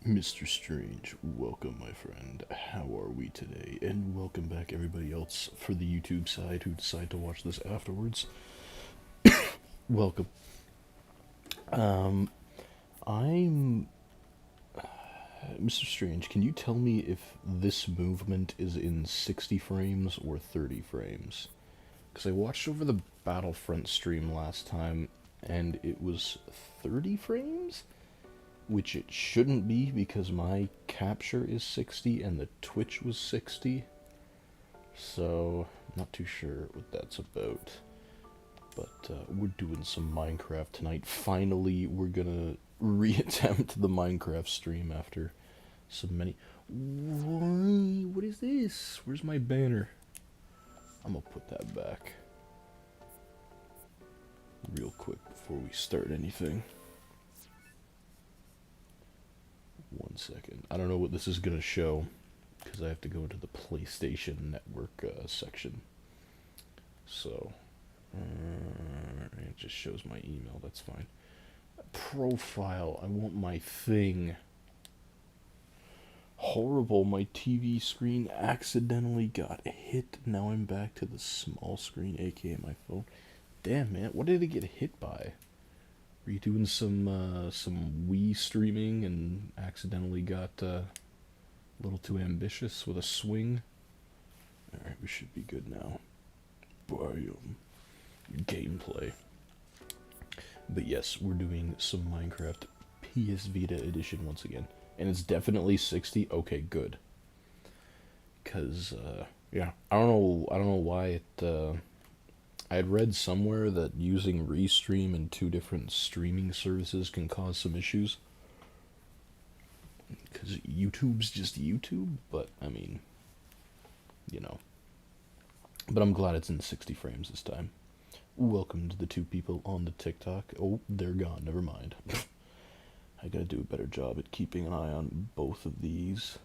Mr. Strange, welcome, my friend. How are we today? And welcome back, everybody else, for the YouTube side who decide to watch this afterwards. Welcome. Um, I'm. Mr. Strange, can you tell me if this movement is in 60 frames or 30 frames? Because I watched over the Battlefront stream last time, and it was 30 frames? Which it shouldn't be because my capture is 60 and the Twitch was 60. So, not too sure what that's about. But we're doing some Minecraft tonight. Finally, we're gonna reattempt the Minecraft stream after so many. Why? What is this? Where's my banner? I'm gonna put that back real quick before we start anything. 1 second. I don't know what this is gonna show because I have to go into the PlayStation Network section. So, it just shows my email. That's fine. Profile. I want my thing. Horrible. My TV screen accidentally got hit. Now I'm back to the small screen, aka my phone. Damn, man. What did it get hit by? Were you doing some Wii streaming and accidentally got a little too ambitious with a swing? Alright, we should be good now. Gameplay. But yes, we're doing some Minecraft PS Vita edition once again. And it's definitely 60. Okay, good. Cause yeah, I don't know why it I had read somewhere that using Restream in two different streaming services can cause some issues. Because YouTube's just YouTube, but I mean, you know. But I'm glad it's in 60 frames this time. Welcome to the two people on the TikTok. Oh, they're gone, never mind. I gotta do a better job at keeping an eye on both of these.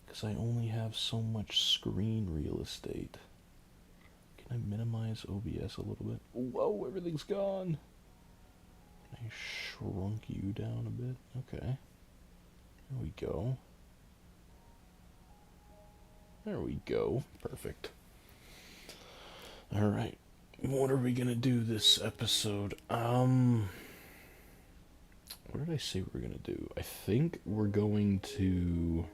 Because I only have so much screen real estate. Can I minimize OBS a little bit? Whoa, everything's gone. I shrunk you down a bit. Okay. There we go. There we go. Perfect. Alright. What are we gonna do this episode? What did I say we were gonna do? I think we're going to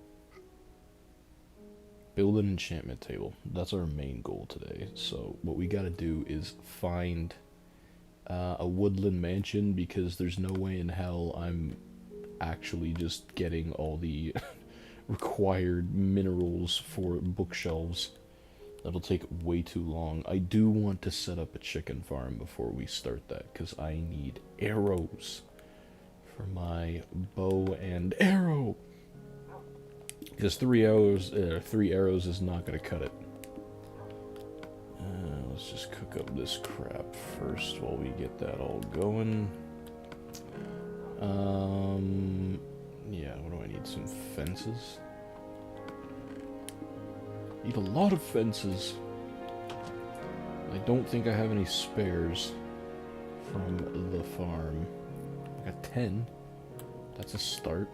build an enchantment table. That's our main goal today. So what we gotta do is find a woodland mansion, because there's no way in hell I'm actually just getting all the required minerals for bookshelves. That'll take way too long. I do want to set up a chicken farm before we start that, because I need arrows for my bow and arrow. Because three arrows is not going to cut it. Let's just cook up this crap first while we get that all going. Yeah, what do I need? Some fences? Need a lot of fences. I don't think I have any spares from the farm. I got 10. That's a start.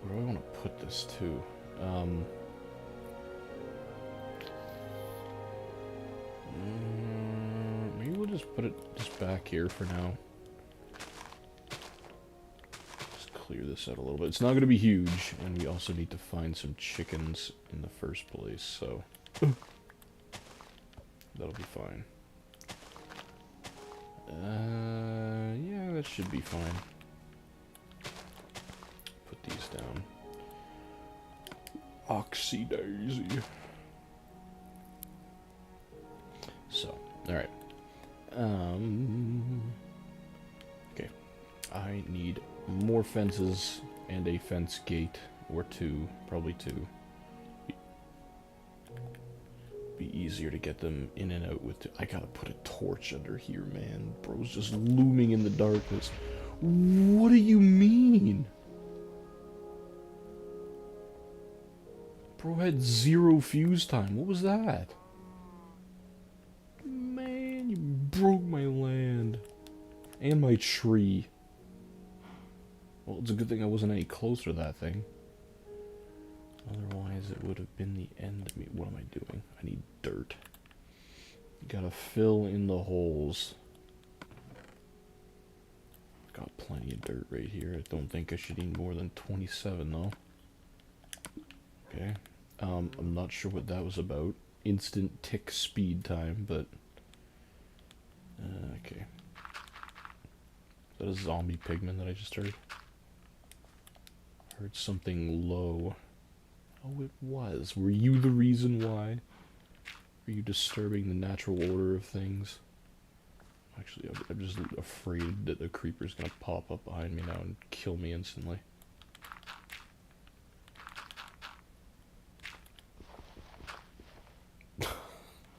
Where do I want to put this to? Maybe we'll just put it just back here for now. Just clear this out a little bit. It's not going to be huge, and we also need to find some chickens in the first place, so that'll be fine. Yeah, that should be fine. Put these down. Oxy daisy. So, alright. Okay. I need more fences and a fence gate, or two, probably two. Be easier to get them in and out with. I gotta put a torch under here, man. Bro's just looming in the darkness. What do you mean? Bro had 0 fuse time. What was that? Man, you broke my land. And my tree. Well, it's a good thing I wasn't any closer to that thing. Otherwise, it would have been the end of me. What am I doing? I need dirt. You gotta fill in the holes. Got plenty of dirt right here. I don't think I should need more than 27, though. Okay. I'm not sure what that was about. Instant tick speed time, but... okay. Is that a zombie pigman that I just heard? Heard something low. Oh, it was. Were you the reason why? Were you disturbing the natural order of things? Actually, I'm just afraid that the creeper's gonna pop up behind me now and kill me instantly.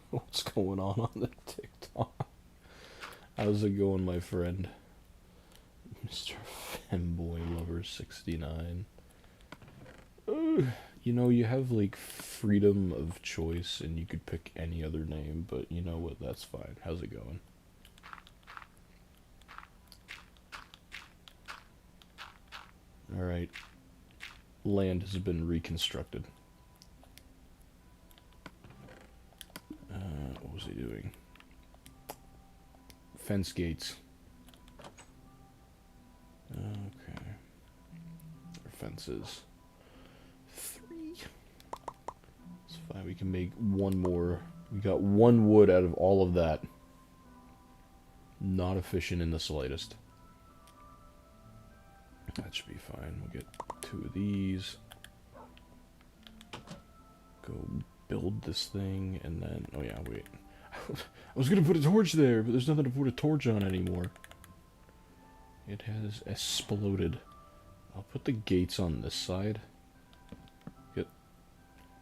What's going on the TikTok? How's it going, my friend? Mr. Femboy Lover 69. You know, you have like freedom of choice and you could pick any other name, but you know what, that's fine. How's it going? Alright. Land has been reconstructed. What was he doing? Fence gates. Okay. Or fences. 3. It's fine, we can make one more. We got 1 wood out of all of that. Not efficient in the slightest. That should be fine. We'll get 2 of these. Go build this thing, and then... Oh yeah, wait. I was gonna put a torch there, but there's nothing to put a torch on anymore. It has exploded. I'll put the gates on this side. Good.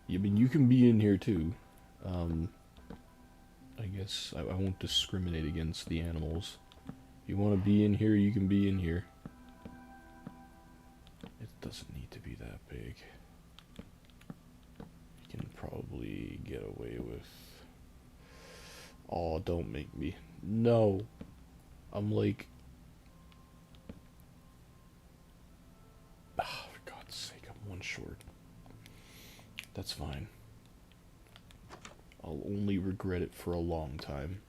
I mean, you can be in here too. I guess I won't discriminate against the animals. If you want to be in here, you can be in here. It doesn't need to be that big. You can probably get away with... Oh, don't make me. No. I'm like... Ah, for God's sake, I'm 1 short. That's fine. I'll only regret it for a long time.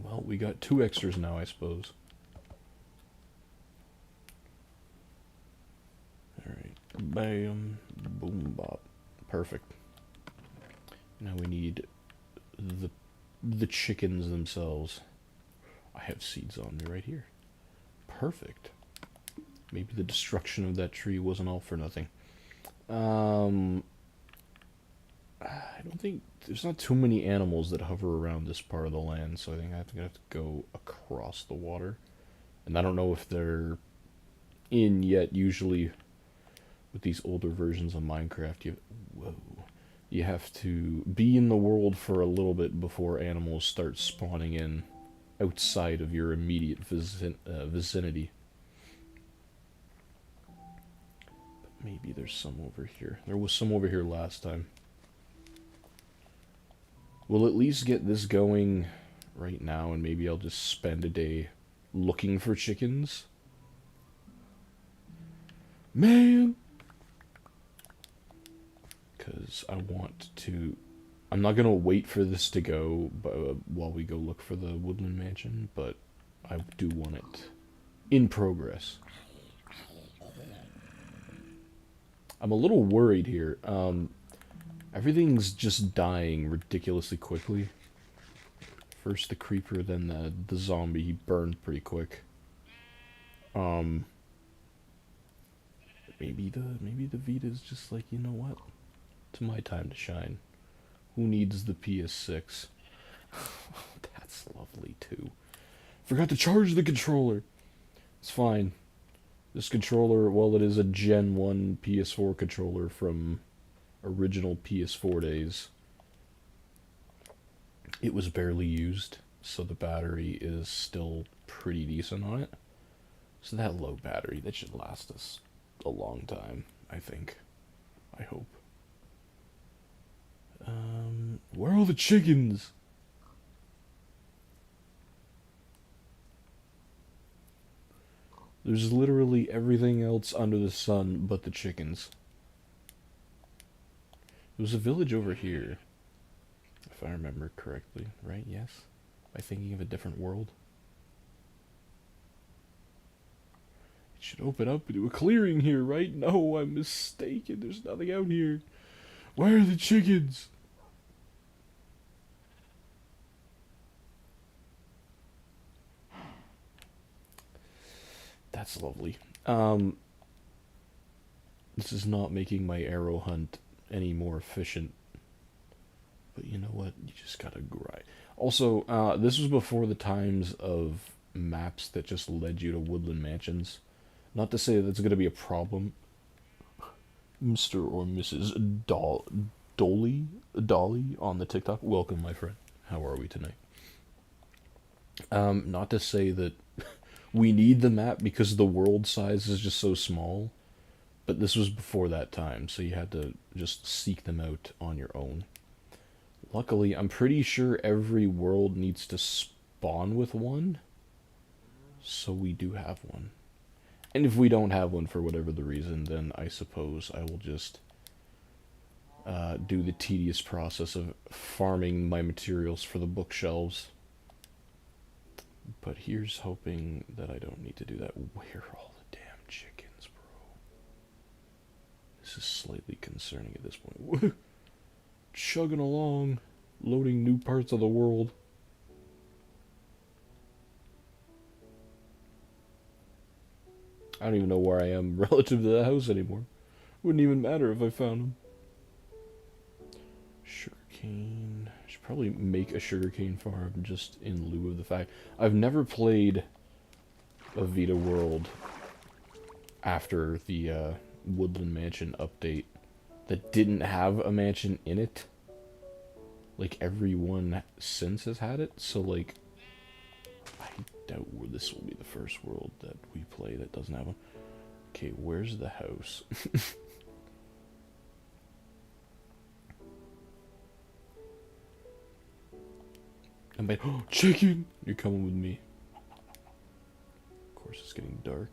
Well, we got 2 extras now, I suppose. Alright. Bam. Boom bop. Perfect. Now we need the chickens themselves. I have seeds on me right here. Perfect. Maybe the destruction of that tree wasn't all for nothing. I don't think... There's not too many animals that hover around this part of the land, so I think I have to go across the water. And I don't know if they're in yet. Usually, with these older versions of Minecraft, you have to be in the world for a little bit before animals start spawning in outside of your immediate vicinity. But maybe there's some over here. There was some over here last time. We'll at least get this going right now, and maybe I'll just spend a day looking for chickens. Man! Because I want to... I'm not going to wait for this to go while we go look for the woodland mansion, but I do want it in progress. I'm a little worried here. Everything's just dying ridiculously quickly. First the creeper, then the zombie. He burned pretty quick. Maybe the Vita's just like, you know what? It's my time to shine. Who needs the PS6? That's lovely too. Forgot to charge the controller. It's fine. This controller, well, it is a Gen 1 PS4 controller from original PS4 days. It was barely used, so the battery is still pretty decent on it. So that low battery, that should last us a long time, I think. I hope. Where are all the chickens? There's literally everything else under the sun but the chickens. There was a village over here, if I remember correctly, right? Yes? Am I thinking of a different world? It should open up into a clearing here, right? No, I'm mistaken. There's nothing out here. Where are the chickens? That's lovely. This is not making my arrow hunt any more efficient. But you know what? You just gotta grind. Also, this was before the times of maps that just led you to woodland mansions. Not to say that's gonna be a problem, Mr. or Mrs. Dolly on the TikTok. Welcome, my friend. How are we tonight? Not to say that we need the map because the world size is just so small, but this was before that time, so you had to just seek them out on your own. Luckily, I'm pretty sure every world needs to spawn with one, so we do have one. And if we don't have one for whatever the reason, then I suppose I will just do the tedious process of farming my materials for the bookshelves. But here's hoping that I don't need to do that. Where are all the damn chickens, bro? This is slightly concerning at this point. Chugging along, loading new parts of the world. I don't even know where I am relative to the house anymore. Wouldn't even matter if I found them. Sugarcane. Should probably make a sugarcane farm just in lieu of the fact I've never played a Vita world after the Woodland Mansion update that didn't have a mansion in it. Like everyone since has had it, so like I doubt this will be the first world that we play that doesn't have one. Okay, where's the house? I'm like, oh, chicken! You're coming with me. Of course, it's getting dark.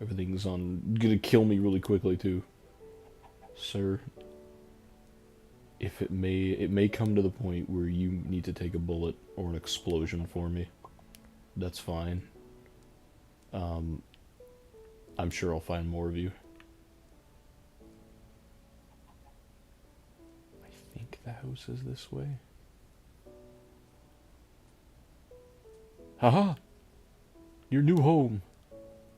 Everything's gonna kill me really quickly too, sir. If it may come to the point where you need to take a bullet or an explosion for me. That's fine. I'm sure I'll find more of you. I think the house is this way. Haha! Your new home.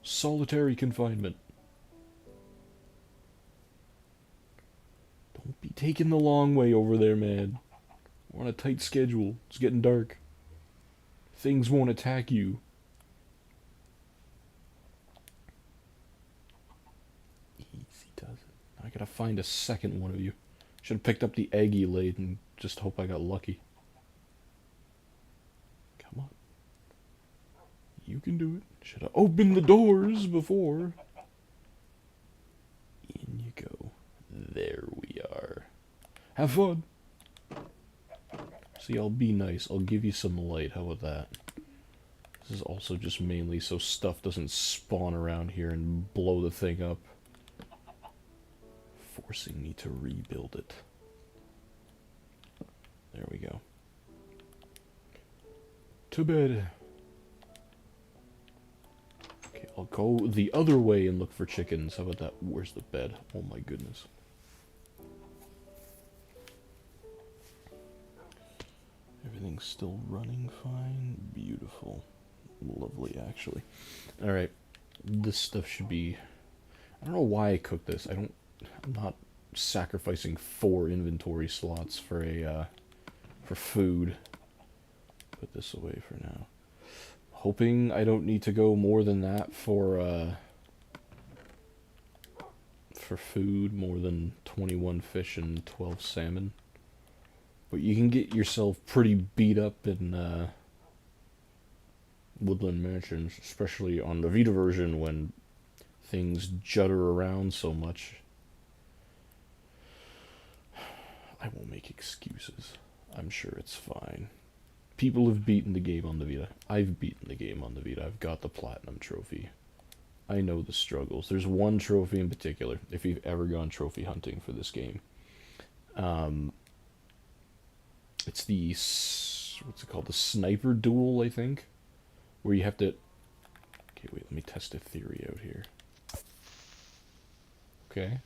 Solitary confinement. Don't be taking the long way over there, man. We're on a tight schedule. It's getting dark. Things won't attack you. Easy does it. I gotta find a second one of you. Should have picked up the egg you laid and just hope I got lucky. Come on. You can do it. Should have opened the doors before. In you go. There we are. Have fun. See, I'll be nice. I'll give you some light. How about that? This is also just mainly so stuff doesn't spawn around here and blow the thing up. Forcing me to rebuild it. There we go. To bed. Okay, I'll go the other way and look for chickens. How about that? Where's the bed? Oh my goodness. Everything's still running fine. Beautiful. Lovely, actually. Alright. This stuff should be... I don't know why I cooked this. I'm not sacrificing 4 inventory slots for a, for food. Put this away for now. Hoping I don't need to go more than that for food. More than 21 fish and 12 salmon. But you can get yourself pretty beat up in Woodland Mansions, especially on the Vita version when things judder around so much. I won't make excuses. I'm sure it's fine. People have beaten the game on the Vita. I've beaten the game on the Vita. I've got the Platinum Trophy. I know the struggles. There's one trophy in particular, if you've ever gone trophy hunting for this game. Um, it's the, what's it called? The sniper duel, I think? Where you have to... Okay, wait, let me test a theory out here. Okay.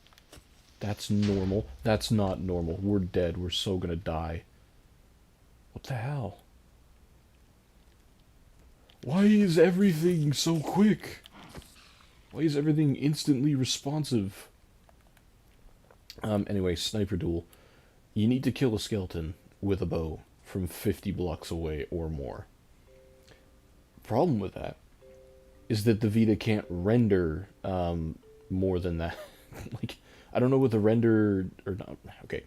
That's normal. That's not normal. We're dead. We're so gonna die. What the hell? Why is everything so quick? Why is everything instantly responsive? Anyway, sniper duel. You need to kill a skeleton with a bow from 50 blocks away or more. Problem with that is that the Vita can't render more than that. Like, I don't know what the render or not. Okay,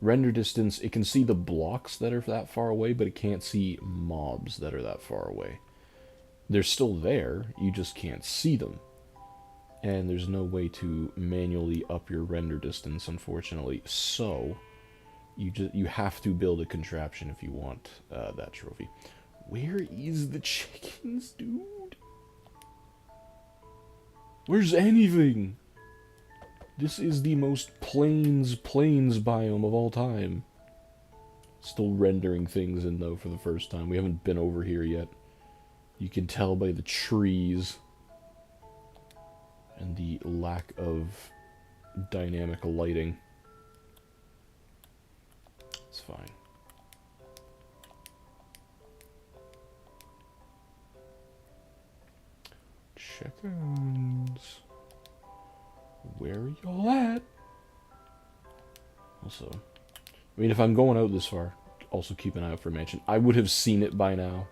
render distance. It can see the blocks that are that far away, but it can't see mobs that are that far away. They're still there. You just can't see them. And there's no way to manually up your render distance, unfortunately. So you have to build a contraption if you want that trophy. Where is the chickens, dude? Where's anything? This is the most plains biome of all time. Still rendering things in though for the first time. We haven't been over here yet. You can tell by the trees and the lack of dynamic lighting. It's fine. Chickens. Where are y'all at? Also, I mean, if I'm going out this far, also keep an eye out for a mansion. I would have seen it by now.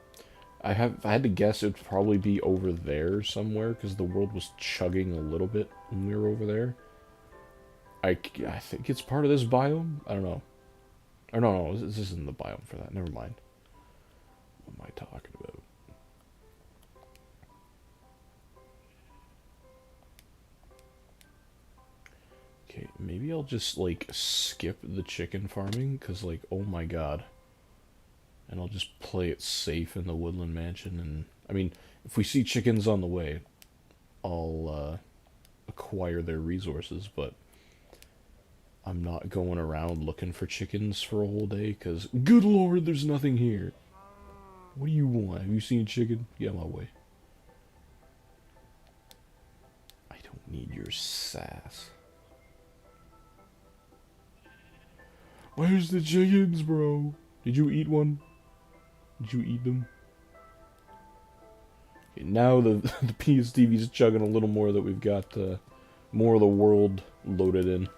If I had to guess, it would probably be over there somewhere, because the world was chugging a little bit when we were over there. I think it's part of this biome? I don't know. Or no, this isn't the biome for that. Never mind. What am I talking about? Okay, maybe I'll just, like, skip the chicken farming, because, like, oh my god. And I'll just play it safe in the woodland mansion, and, I mean, if we see chickens on the way, I'll, acquire their resources, but I'm not going around looking for chickens for a whole day, because, good lord, there's nothing here. What do you want? Have you seen a chicken? Get out of my way. I don't need your sass. Where's the chickens, bro? Did you eat one? Did you eat them? Okay, now the PSTV's chugging a little more that we've got more of the world loaded in.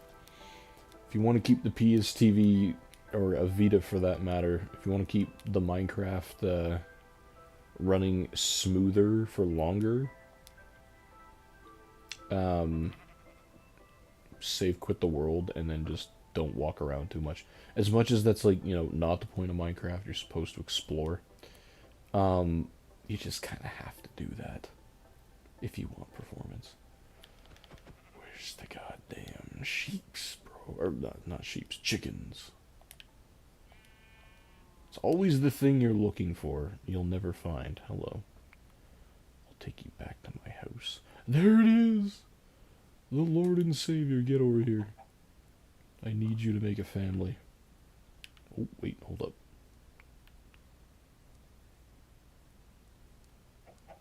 If you want to keep the PSTV, or a Vita for that matter, if you want to keep the Minecraft running smoother for longer, save quit the world and then just don't walk around too much. As much as that's, like, you know, not the point of Minecraft, you're supposed to explore. You just kind of have to do that if you want performance. Where's the goddamn sheeps, bro? Or not sheeps, chickens. It's always the thing you're looking for, you'll never find. Hello. I'll take you back to my house. There it is! The Lord and Savior, get over here. I need you to make a family. Oh, wait, hold up.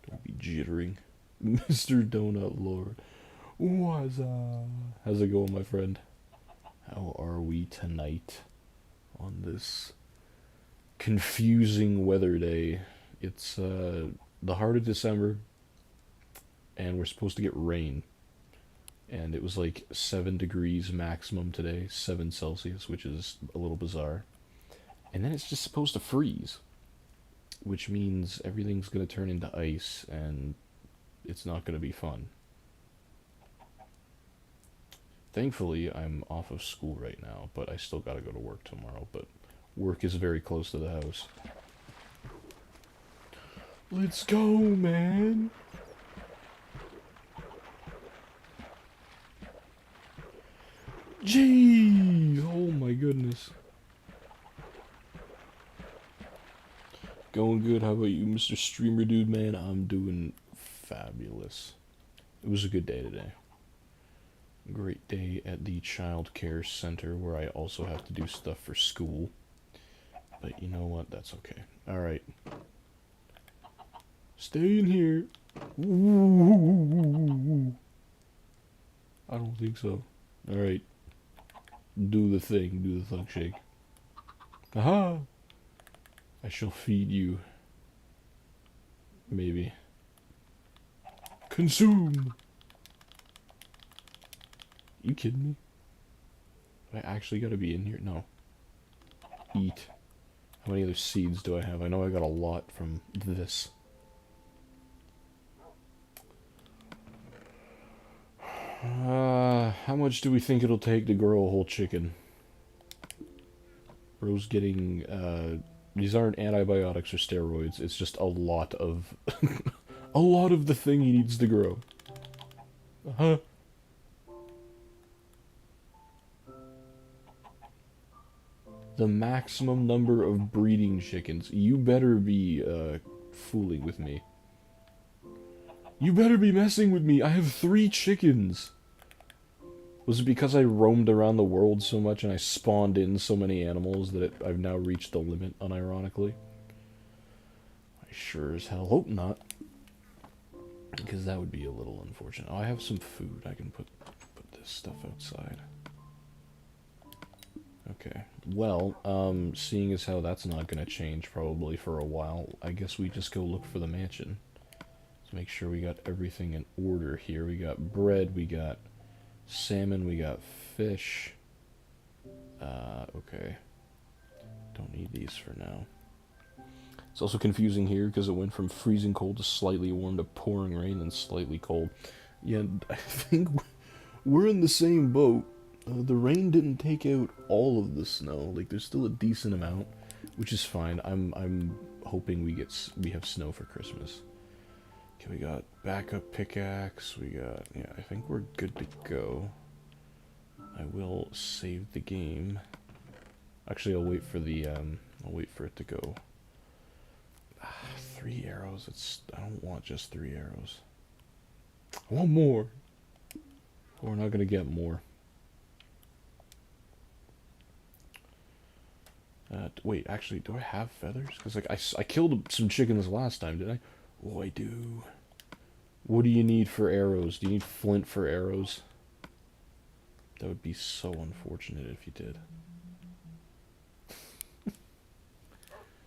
Don't be jittering. Mr. Donut Lord. What's up? How's it going, my friend? How are we tonight on this confusing weather day? It's the heart of December, and we're supposed to get rain. And it was like 7 degrees maximum today, 7 Celsius, which is a little bizarre. And then it's just supposed to freeze, which means everything's going to turn into ice, and it's not going to be fun. Thankfully, I'm off of school right now, but I still got to go to work tomorrow. But work is very close to the house. Let's go, man! Jeez! Oh my goodness. Going good. How about you, Mr. Streamer Dude, man? I'm doing fabulous. It was a good day today. Great day at the child care center where I also have to do stuff for school. But you know what? That's okay. Alright. Stay in here. Ooh. I don't think so. Alright. Do the thing. Do the thug shake. Aha! I shall feed you. Maybe. Consume! You kidding me? Do I actually gotta be in here? No. Eat. How many other seeds do I have? I know I got a lot from this. How much do we think it'll take to grow a whole chicken? Bro's getting, these aren't antibiotics or steroids, it's just a lot of, a lot of the thing he needs to grow. Uh-huh. The maximum number of breeding chickens. You better be, fooling with me. You better be messing with me. I have 3 chickens. Was it because I roamed around the world so much and I spawned in so many animals that I've now reached the limit, unironically? I sure as hell hope not. Because that would be a little unfortunate. Oh, I have some food. I can put this stuff outside. Okay. Well, seeing as how that's not going to change probably for a while, I guess we just go look for the mansion. Let's make sure we got everything in order here. We got bread, we got salmon, we got fish. Okay. Don't need these for now. It's also confusing here because it went from freezing cold to slightly warm to pouring rain and slightly cold. Yeah, I think we're in the same boat. The rain didn't take out all of the snow. Like, there's still a decent amount, which is fine. I'm hoping we have snow for Christmas. Okay, we got backup pickaxe. We got, yeah, I think we're good to go. I will save the game. Actually, I'll wait for it to go. 3 arrows. I don't want just 3 arrows. I want more. We're not gonna get more. Wait, actually, do I have feathers? Because, like, I killed some chickens last time, did I? Oh, I do. What do you need for arrows? Do you need flint for arrows? That would be so unfortunate if you did.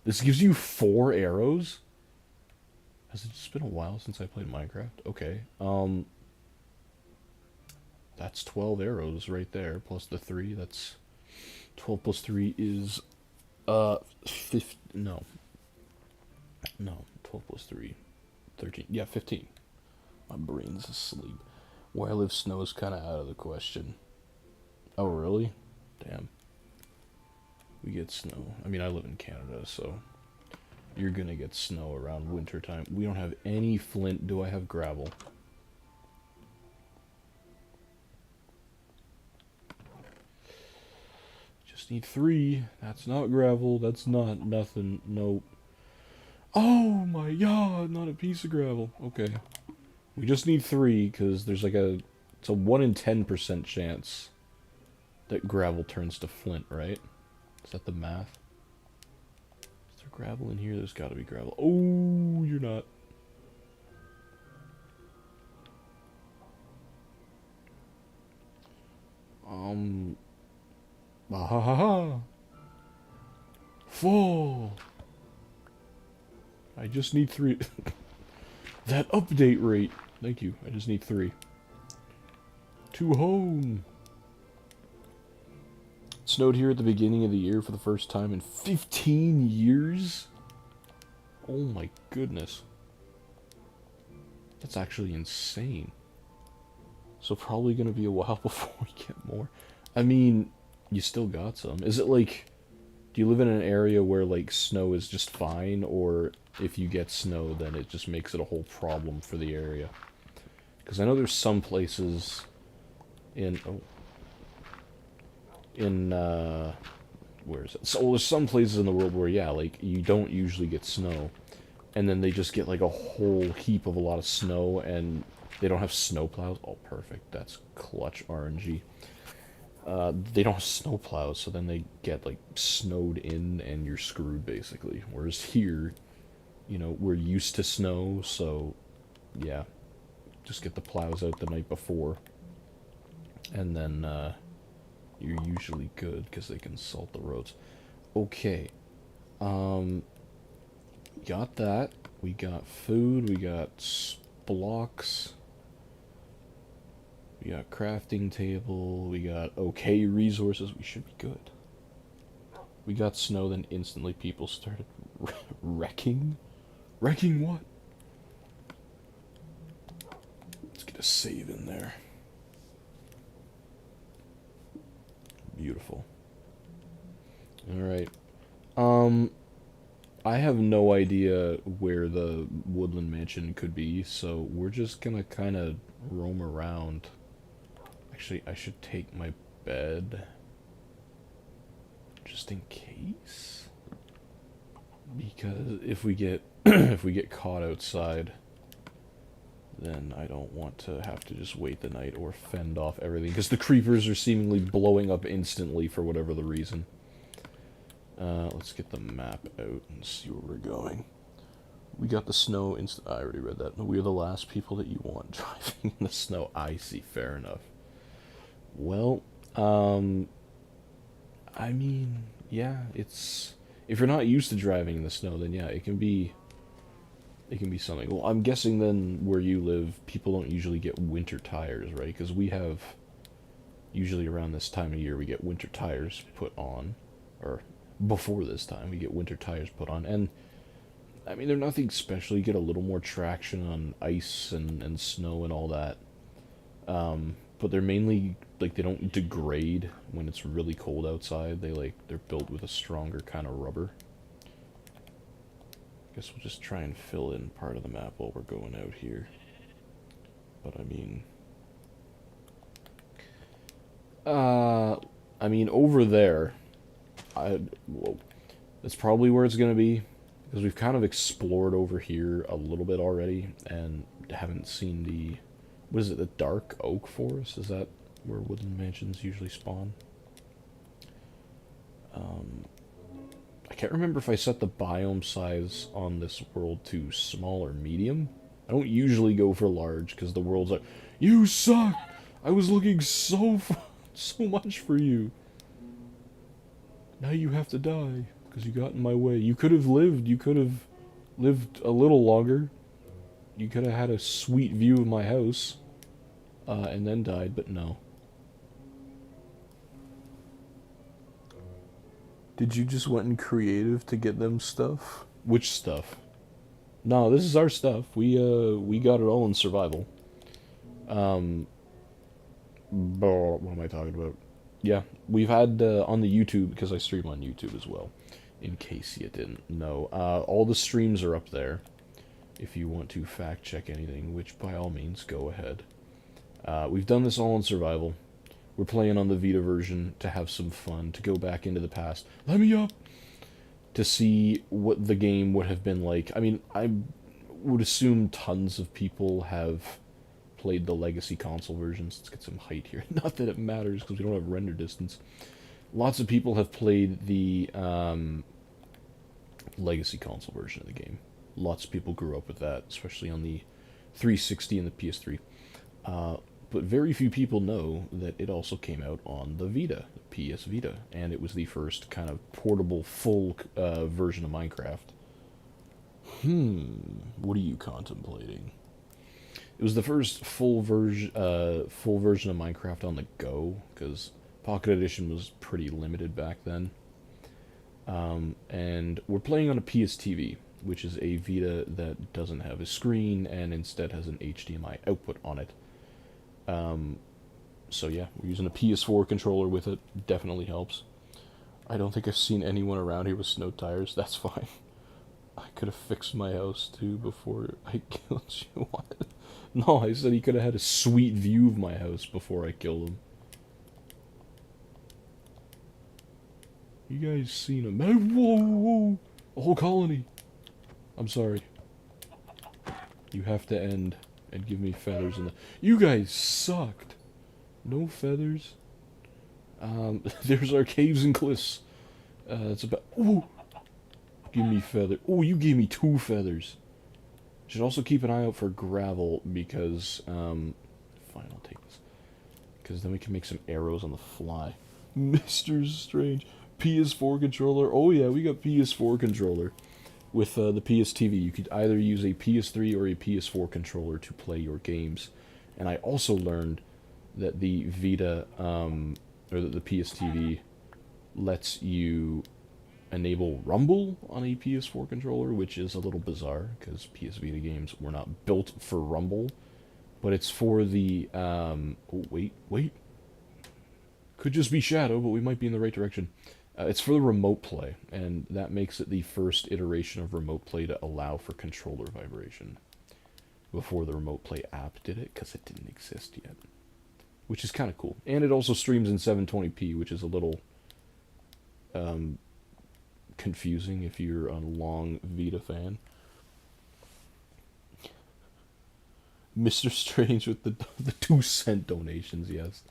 This gives you 4 arrows? Has it just been a while since I played Minecraft? Okay, that's 12 arrows right there, plus the 3, that's... 12 plus 3 is... 15... No, 12 plus 3... 13... Yeah, 15. My brain's asleep. Where I live, snow is kind of out of the question. Oh, really? Damn. We get snow. I mean, I live in Canada, so... You're gonna get snow around winter time. We don't have any flint. Do I have gravel? Just need 3. That's not gravel. That's not nothing. Nope. Oh my god, not a piece of gravel. Okay. We just need 3, because there's like it's a 1 in 10% chance that gravel turns to flint, right? Is that the math? Is there gravel in here? There's gotta be gravel. Oh, you're not. Ha ha ha. Fall. I just need 3. That update rate. Thank you. I just need 3. To home. It snowed here at the beginning of the year for the first time in 15 years? Oh my goodness. That's actually insane. So probably going to be a while before we get more. I mean, you still got some. Is it like... Do you live in an area where, like, snow is just fine, or if you get snow, then it just makes it a whole problem for the area? Because I know there's some places in... Oh. Where is it? So, well, there's some places in the world where, yeah, like, you don't usually get snow. And then they just get, like, a whole heap of a lot of snow, and They don't have snowplows. Oh, perfect. That's clutch RNG. They don't have snowplows, so then they get like snowed in, and you're screwed basically. Whereas here, you know, we're used to snow, so yeah, just get the plows out the night before, and then you're usually good because they can salt the roads. Okay, got that. We got food. We got blocks. We got crafting table. We got okay resources. We should be good. We got snow, then instantly people started wrecking. Wrecking what? Let's get a save in there. Beautiful. Alright. I have no idea where the woodland mansion could be, so we're just gonna kind of roam around. Actually, I should take my bed. Just in case. Because if we get if we get caught outside, then I don't want to have to just wait the night or fend off everything. Because the creepers are seemingly blowing up instantly for whatever the reason. Let's get the map out and see where we're going. We got the snow I already read that. We're the last people that you want driving in the snow. I see, fair enough. Well, I mean, yeah, it's... If you're not used to driving in the snow, then yeah, it can be something. Well, I'm guessing then where you live, people don't usually get winter tires, right? Because we have, usually around this time of year, we get winter tires put on, or before this time, we get winter tires put on, and, I mean, they're nothing special. You get a little more traction on ice and snow and all that, but they're mainly, like, they don't degrade when it's really cold outside. They're built with a stronger kind of rubber. Guess we'll just try and fill in part of the map while we're going out here. But I mean over there, well, that's probably where it's gonna be, because we've kind of explored over here a little bit already, and haven't seen the, what is it, the dark oak forest? Is that where woodland mansions usually spawn? I can't remember if I set the biome size on this world to small or medium. I don't usually go for large, because the world's like, you suck! I was looking so much for you. Now you have to die, because you got in my way. You could have lived a little longer. You could have had a sweet view of my house, and then died, but no. Did you just went in creative to get them stuff? Which stuff? No, this is our stuff. We got it all in survival. What am I talking about? Yeah, we've had, on the YouTube, because I stream on YouTube as well, in case you didn't know. All the streams are up there, if you want to fact check anything, which by all means, go ahead. We've done this all in survival. We're playing on the Vita version to have some fun, to go back into the past. Let me up! To see what the game would have been like. I mean, I would assume tons of people have played the legacy console versions. Let's get some height here. Not that it matters, because we don't have render distance. Lots of people have played the legacy console version of the game. Lots of people grew up with that, especially on the 360 and the PS3. But very few people know that it also came out on the Vita, the PS Vita, and it was the first kind of portable, full version of Minecraft. What are you contemplating? It was the first full version of Minecraft on the go, because Pocket Edition was pretty limited back then. And we're playing on a PS TV, which is a Vita that doesn't have a screen and instead has an HDMI output on it. So yeah, we're using a PS4 controller with it. Definitely helps. I don't think I've seen anyone around here with snow tires. That's fine. I could have fixed my house too before I killed you. What? No, I said he could have had a sweet view of my house before I killed him. You guys seen him? Whoa, whoa! A whole colony! I'm sorry. You have to end. and give me feathers in the... You guys sucked. No feathers. There's our caves and cliffs. It's about... Ooh! Give me feather. Oh, you gave me 2 feathers. Should also keep an eye out for gravel because, fine, I'll take this. Because then we can make some arrows on the fly. Mr. Strange. PS4 controller. Oh yeah, we got PS4 controller. With the PSTV, you could either use a PS3 or a PS4 controller to play your games. And I also learned that the Vita, or that the PSTV lets you enable Rumble on a PS4 controller, which is a little bizarre, because PS Vita games were not built for Rumble. But it's for the, oh, wait. Could just be Shadow, but we might be in the right direction. It's for the remote play, and that makes it the first iteration of remote play to allow for controller vibration. Before the remote play app did it, because it didn't exist yet. Which is kind of cool. And it also streams in 720p, which is a little confusing if you're a long Vita fan. Mr. Strange with the 2-cent donations, yes.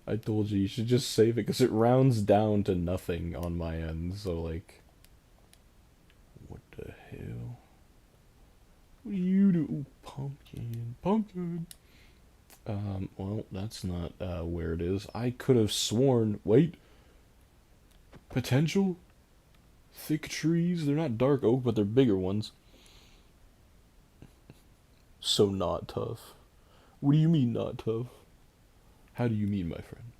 I told you should just save it, because it rounds down to nothing on my end, so like... What the hell? What do you do? Ooh, pumpkin. Well, that's not where it is. I could have sworn... Wait. Potential? Thick trees? They're not dark oak, but they're bigger ones. So not tough. What do you mean not tough? How do you mean, my friend?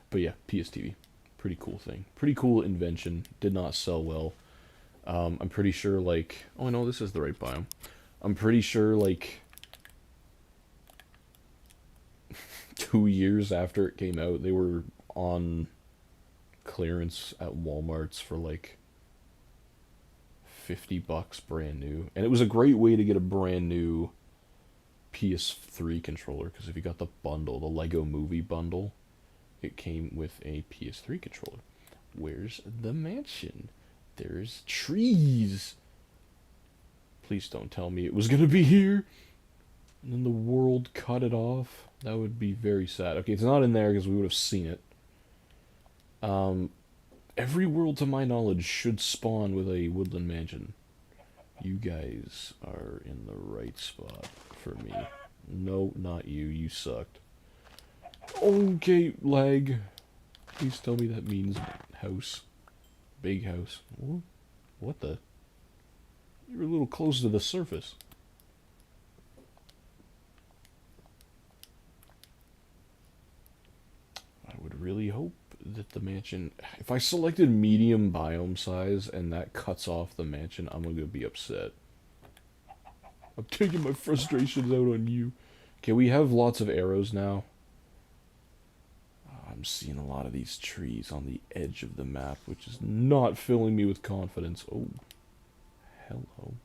But yeah, PSTV. Pretty cool thing. Pretty cool invention. Did not sell well. I'm pretty sure, like... Oh, no, this is the right biome. I'm pretty sure, like... 2 years after it came out, they were on clearance at Walmart's for, like... $50 brand new. And it was a great way to get a brand new PS3 controller, because if you got the bundle, the Lego Movie bundle, it came with a PS3 controller. Where's the mansion? There's trees. Please don't tell me it was gonna be here and then the world cut it off. That would be very sad. Okay, it's not in there because we would have seen it. Every world, to my knowledge, should spawn with a woodland mansion. You guys are in the right spot for me. No, not you. You sucked. Okay, lag. Please tell me that means house. Big house. What the? You're a little close to the surface. I would really hope that the mansion... If I selected medium biome size and that cuts off the mansion, I'm going to be upset. I'm taking my frustrations out on you. Okay, we have lots of arrows now. I'm seeing a lot of these trees on the edge of the map, which is not filling me with confidence. Oh, hello.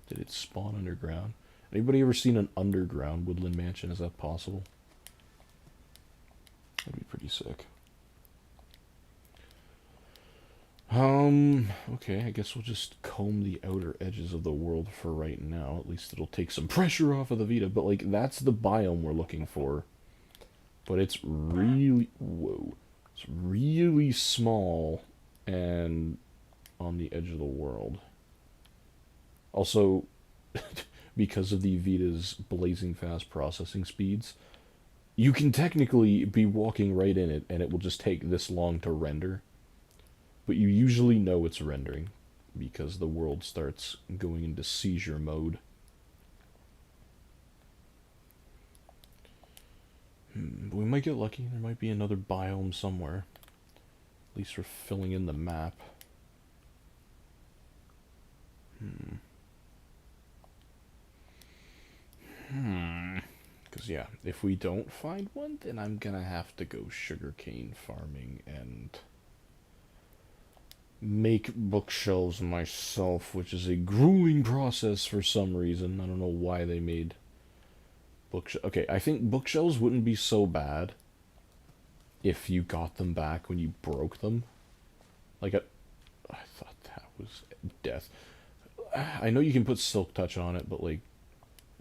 Did it spawn underground? Anybody ever seen an underground woodland mansion? Is that possible? That'd be pretty sick. Okay, I guess we'll just comb the outer edges of the world for right now. At least it'll take some pressure off of the Vita, but, like, that's the biome we're looking for. But it's really... Whoa. It's really small and on the edge of the world. Also, because of the Vita's blazing fast processing speeds, you can technically be walking right in it, and it will just take this long to render. But you usually know it's rendering, because the world starts going into seizure mode. But we might get lucky. There might be another biome somewhere. At least we're filling in the map. Because, yeah, if we don't find one, then I'm gonna have to go sugarcane farming and make bookshelves myself, which is a grueling process for some reason. I don't know why they made bookshelves. Okay, I think bookshelves wouldn't be so bad if you got them back when you broke them. Like, I thought that was death. I know you can put silk touch on it, but, like,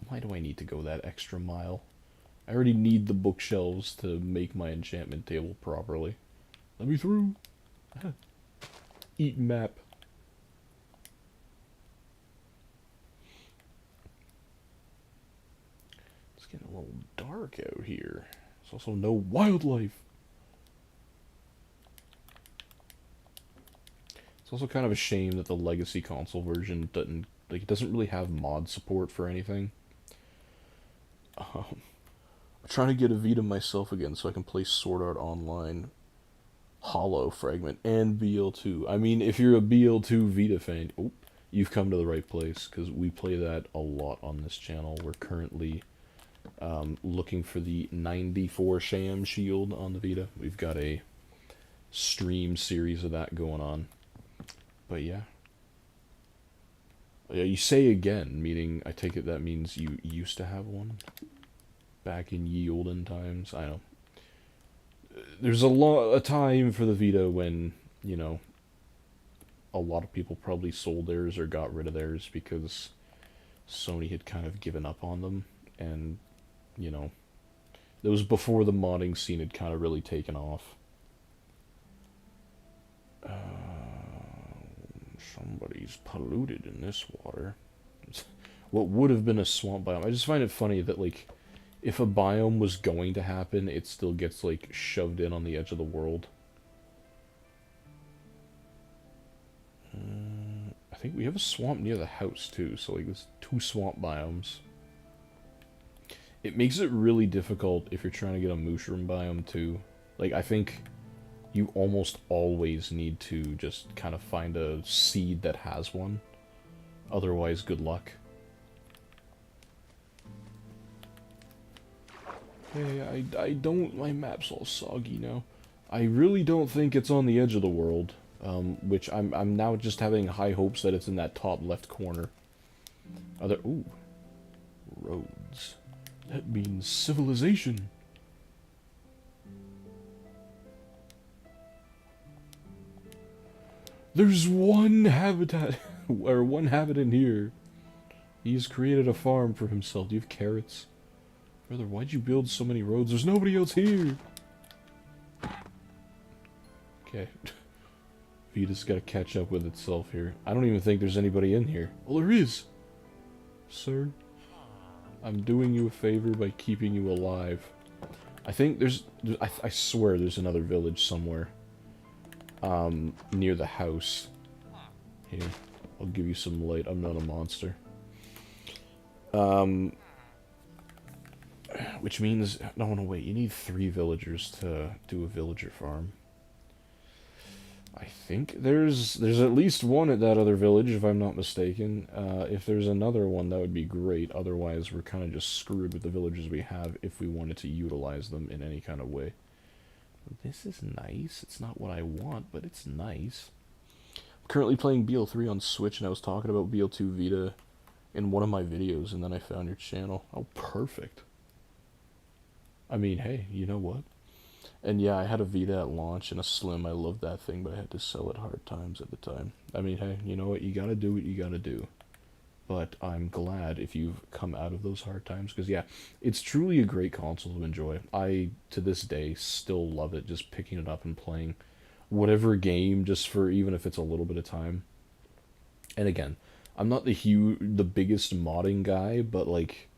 Why do I need to go that extra mile? I already need the bookshelves to make my enchantment table properly. Let me through. Eat map. It's getting a little dark out here. There's also no wildlife. It's also kind of a shame that the legacy console version doesn't really have mod support for anything. I'm trying to get a Vita myself again so I can play Sword Art Online, Hollow Fragment, and BL2. I mean, if you're a BL2 Vita fan, you've come to the right place, because we play that a lot on this channel. We're currently looking for the 94 Sham Shield on the Vita. We've got a stream series of that going on. But yeah. Yeah, you say again, meaning I take it that means you used to have one? Back in ye olden times? I know. There's a time for the Vita when, you know, a lot of people probably sold theirs or got rid of theirs because Sony had kind of given up on them. And, you know, it was before the modding scene had kind of really taken off. Somebody's polluted in this water. What would have been a swamp biome. I just find it funny that, like, if a biome was going to happen, it still gets, like, shoved in on the edge of the world. I think we have a swamp near the house, too, so, like, there's 2 swamp biomes. It makes it really difficult if you're trying to get a mushroom biome, too. Like, I think you almost always need to just kind of find a seed that has one. Otherwise, good luck. Hey, I don't... My map's all soggy now. I really don't think it's on the edge of the world. Which I'm now just having high hopes that it's in that top left corner. Ooh. Roads. That means civilization. There's one habitat, or one habitant here. He's created a farm for himself. Do you have carrots? Brother, why'd you build so many roads? There's nobody else here. Okay. Vita's gotta catch up with itself here. I don't even think there's anybody in here. Well, there is. Sir, I'm doing you a favor by keeping you alive. I think I swear there's another village somewhere. Near the house. Here, I'll give you some light. I'm not a monster. Which means... No, wait. You need 3 villagers to do a villager farm. I think there's at least one at that other village, if I'm not mistaken. If there's another one, that would be great. Otherwise, we're kind of just screwed with the villagers we have if we wanted to utilize them in any kind of way. This is nice. It's not what I want, but it's nice. I'm currently playing BL3 on Switch, and I was talking about BL2 Vita in one of my videos, and then I found your channel. Oh, perfect. I mean, hey, you know what? And yeah, I had a Vita at launch and a Slim. I loved that thing, but I had to sell it hard times at the time. I mean, hey, you know what? You gotta do what you gotta do. But I'm glad if you've come out of those hard times, because yeah, it's truly a great console to enjoy. I, to this day, still love it, just picking it up and playing whatever game, just for even if it's a little bit of time. And again, I'm not the biggest modding guy, but like,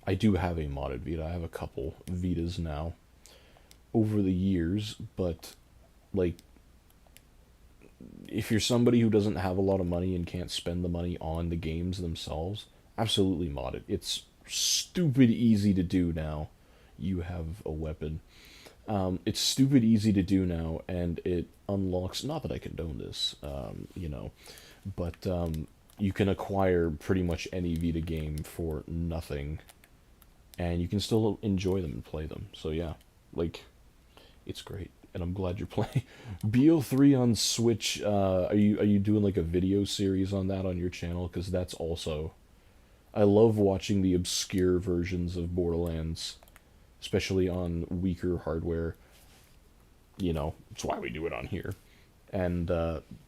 I do have a modded Vita. I have a couple Vitas now over the years, but like, if you're somebody who doesn't have a lot of money and can't spend the money on the games themselves, absolutely mod it. It's stupid easy to do now. You have a weapon. It's stupid easy to do now, and it unlocks... Not that I condone this, you know, but you can acquire pretty much any Vita game for nothing, and you can still enjoy them and play them. So yeah, like, it's great. And I'm glad you're playing BL3 on Switch. Are you doing like a video series on that on your channel? Because that's also... I love watching the obscure versions of Borderlands, especially on weaker hardware. You know, that's why we do it on here. And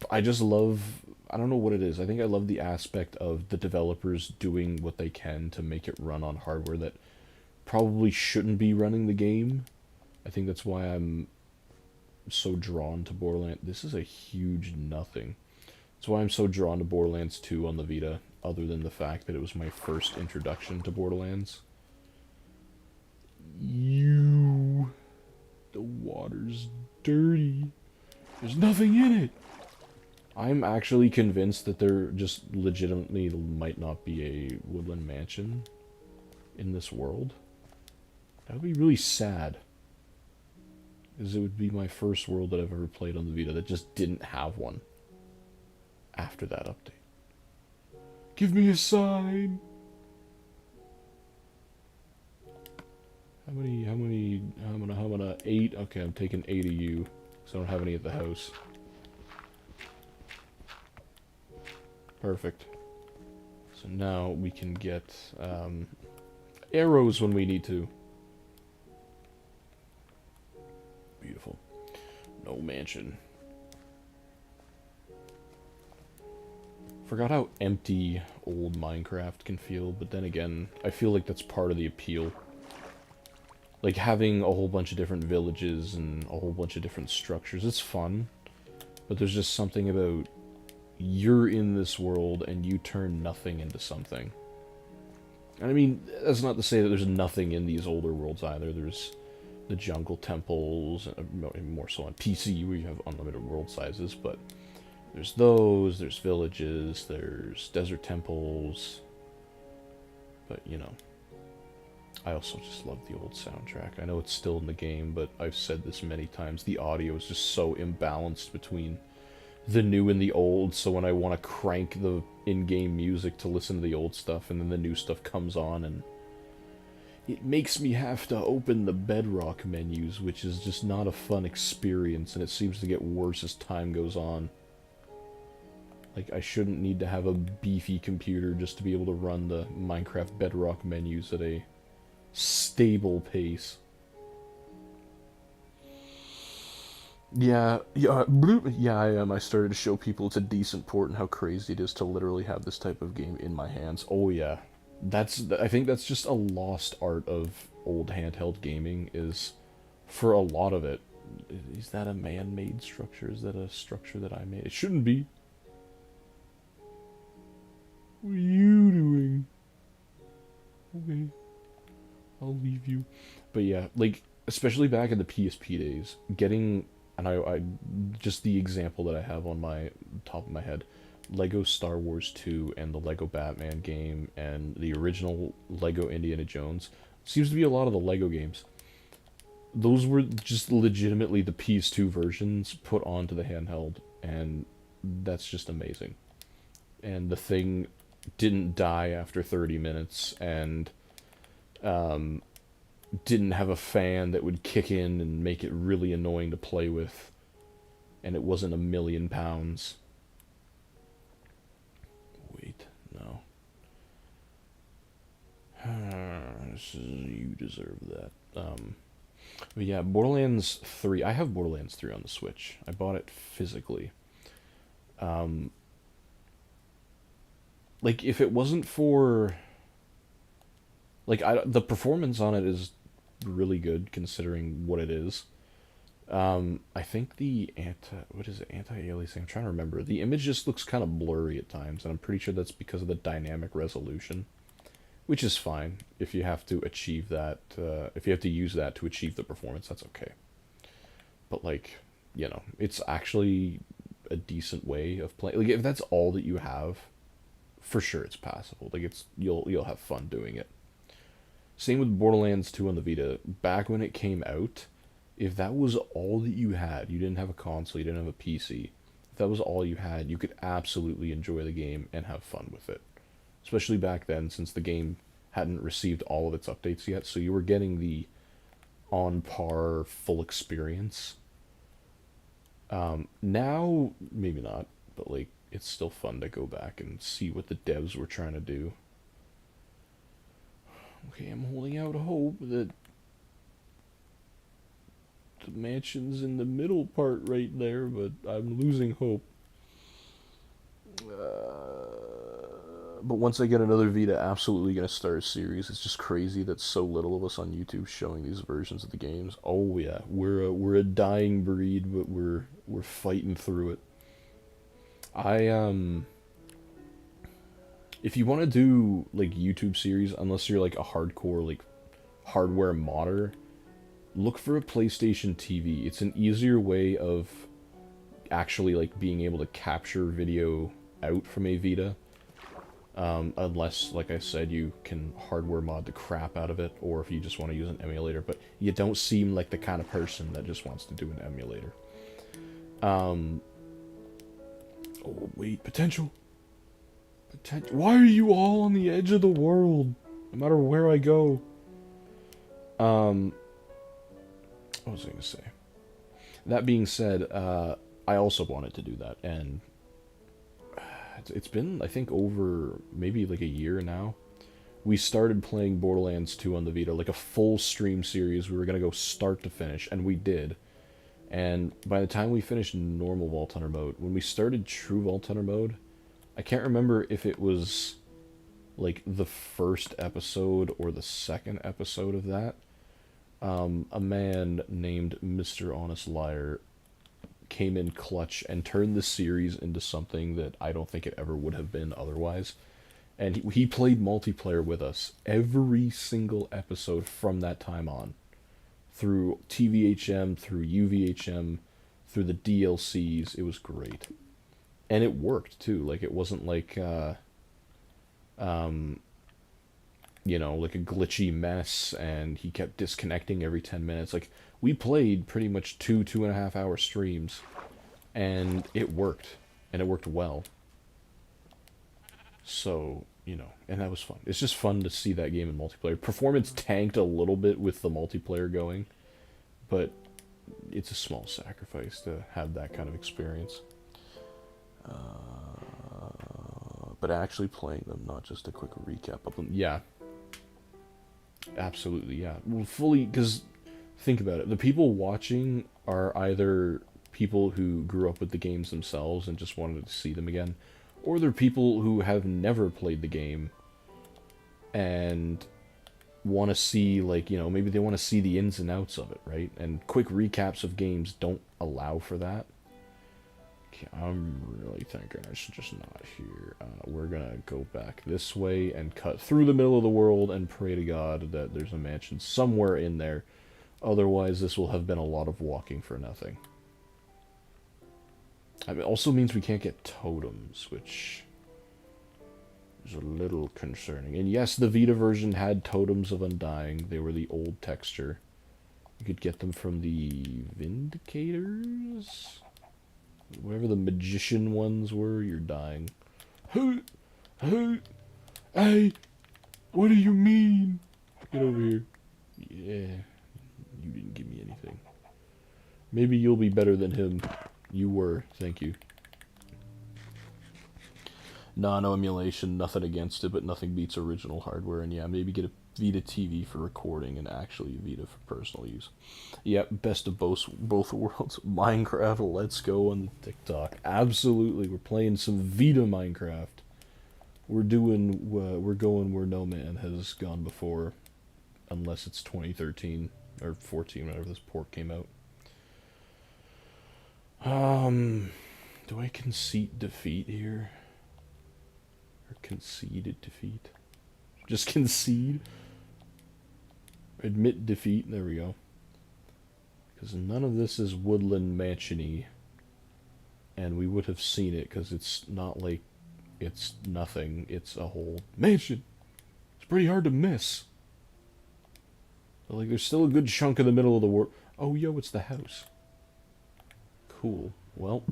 I just love, I don't know what it is. I think I love the aspect of the developers doing what they can to make it run on hardware that probably shouldn't be running the game. I think that's why I'm so drawn to Borderlands. This is a huge nothing. That's why I'm so drawn to Borderlands 2 on the Vita, other than the fact that it was my first introduction to Borderlands. You. The water's dirty. There's nothing in it. I'm actually convinced that there just legitimately might not be a woodland mansion in this world. That would be really sad. Because it would be my first world that I've ever played on the Vita that just didn't have one after that update. Give me a sign! How many, 8? Okay, I'm taking 8 of you, because I don't have any at the house. Perfect. So now we can get, arrows when we need to. Beautiful. No mansion. Forgot how empty old Minecraft can feel, but then again, I feel like that's part of the appeal. Like, having a whole bunch of different villages and a whole bunch of different structures, it's fun. But there's just something about, you're in this world and you turn nothing into something. And I mean, that's not to say that there's nothing in these older worlds either. There's the jungle temples, more so on PC where you have unlimited world sizes, but there's those, there's villages, there's desert temples, but you know, I also just love the old soundtrack. I know it's still in the game, but I've said this many times, the audio is just so imbalanced between the new and the old, so when I want to crank the in-game music to listen to the old stuff, and then the new stuff comes on, and it makes me have to open the Bedrock menus, which is just not a fun experience, and it seems to get worse as time goes on. Like, I shouldn't need to have a beefy computer just to be able to run the Minecraft Bedrock menus at a stable pace. Yeah, I am. I started to show people it's a decent port and how crazy it is to literally have this type of game in my hands. Oh yeah. I think that's just a lost art of old handheld gaming, is, for a lot of it, is that a man-made structure? Is that a structure that I made? It shouldn't be. What are you doing? Okay. I'll leave you. But yeah, like, especially back in the PSP days, getting, and I just the example that I have on my top of my head, Lego Star Wars 2 and the Lego Batman game and the original Lego Indiana Jones, seems to be a lot of the Lego games. Those were just legitimately the PS2 versions put onto the handheld, and that's just amazing. And the thing didn't die after 30 minutes, and didn't have a fan that would kick in and make it really annoying to play with, and it wasn't £1,000,000. Wait, no. You deserve that. But yeah, Borderlands 3. I have Borderlands 3 on the Switch. I bought it physically. Like, if it wasn't for, like, the performance on it is really good considering what it is. I think the anti-aliasing, I'm trying to remember. The image just looks kind of blurry at times, and I'm pretty sure that's because of the dynamic resolution, which is fine if you have to achieve that. If you have to use that to achieve the performance, that's okay. But like, you know, it's actually a decent way of playing. Like, if that's all that you have, for sure it's passable. Like, you'll have fun doing it. Same with Borderlands 2 on the Vita. Back when it came out, if that was all that you had, you didn't have a console, you didn't have a PC, if that was all you had, you could absolutely enjoy the game and have fun with it. Especially back then, since the game hadn't received all of its updates yet, so you were getting the on par full experience. Now, maybe not, but like, it's still fun to go back and see what the devs were trying to do. Okay, I'm holding out hope that the mansion's in the middle part right there, but I'm losing hope. But once I get another Vita, absolutely gonna start a series. It's just crazy that so little of us on YouTube showing these versions of the games. Oh yeah, we're a dying breed, but we're fighting through it. I if you want to do like YouTube series, unless you're like a hardcore like hardware modder, look for a PlayStation TV. It's an easier way of actually like being able to capture video out from a Vita. Unless, like I said, you can hardware mod the crap out of it, or if you just want to use an emulator. But you don't seem like the kind of person that just wants to do an emulator. Oh wait, potential. Why are you all on the edge of the world? No matter where I go. What was I gonna say? That being said, I also wanted to do that, and it's been, I think, over maybe like a year now. We started playing Borderlands 2 on the Vita, like a full stream series. We were gonna go start to finish, and we did. And by the time we finished normal Vault Hunter mode, when we started True Vault Hunter mode, I can't remember if it was like the first episode or the second episode of that. A man named Mr. Honest Liar came in clutch and turned the series into something that I don't think it ever would have been otherwise. And he played multiplayer with us every single episode from that time on. Through TVHM, through UVHM, through the DLCs. It was great. And it worked, too. Like, it wasn't like, you know, like a glitchy mess, and he kept disconnecting every 10 minutes. Like, we played pretty much 2.5 hour streams, and it worked. And it worked well. So, you know, and that was fun. It's just fun to see that game in multiplayer. Performance tanked a little bit with the multiplayer going, but it's a small sacrifice to have that kind of experience. But actually playing them, not just a quick recap of them. Yeah. Absolutely, yeah. Well, fully, because think about it. The people watching are either people who grew up with the games themselves and just wanted to see them again, or they're people who have never played the game and want to see, like, you know, maybe they want to see the ins and outs of it, right? And quick recaps of games don't allow for that. Okay, I'm really thinking I should just not here. We're gonna go back this way and cut through the middle of the world and pray to God that there's a mansion somewhere in there. Otherwise, this will have been a lot of walking for nothing. It also means we can't get totems, which is a little concerning. And yes, the Vita version had totems of Undying. They were the old texture. You could get them from the Vindicators? Whatever the magician ones were, you're dying. Hey, what do you mean? Get over here. Yeah, you didn't give me anything. Maybe you'll be better than him. You were, thank you. Nah, no emulation, nothing against it, but nothing beats original hardware. And yeah, maybe get a Vita TV for recording and actually Vita for personal use. Yeah, best of both worlds. Minecraft, let's go on TikTok. Absolutely, we're playing some Vita Minecraft. We're going where no man has gone before, unless it's 2013 or 14, whenever this port came out. Do I concede defeat here? Or conceded defeat? Just concede? Admit defeat, there we go. Because none of this is Woodland Mansion-y. And we would have seen it, because it's not like it's nothing. It's a whole mansion. It's pretty hard to miss. But like, there's still a good chunk in the middle of the world. Oh, yo, it's the house. Cool. Well.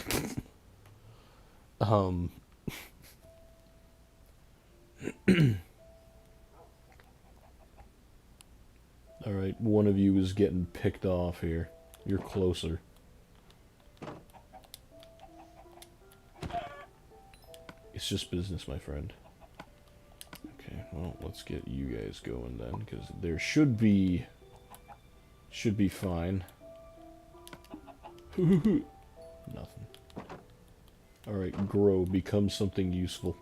Alright, one of you is getting picked off here. You're closer. It's just business, my friend. Okay, well, let's get you guys going then, because there should be fine. Nothing. Alright, grow. Become something useful.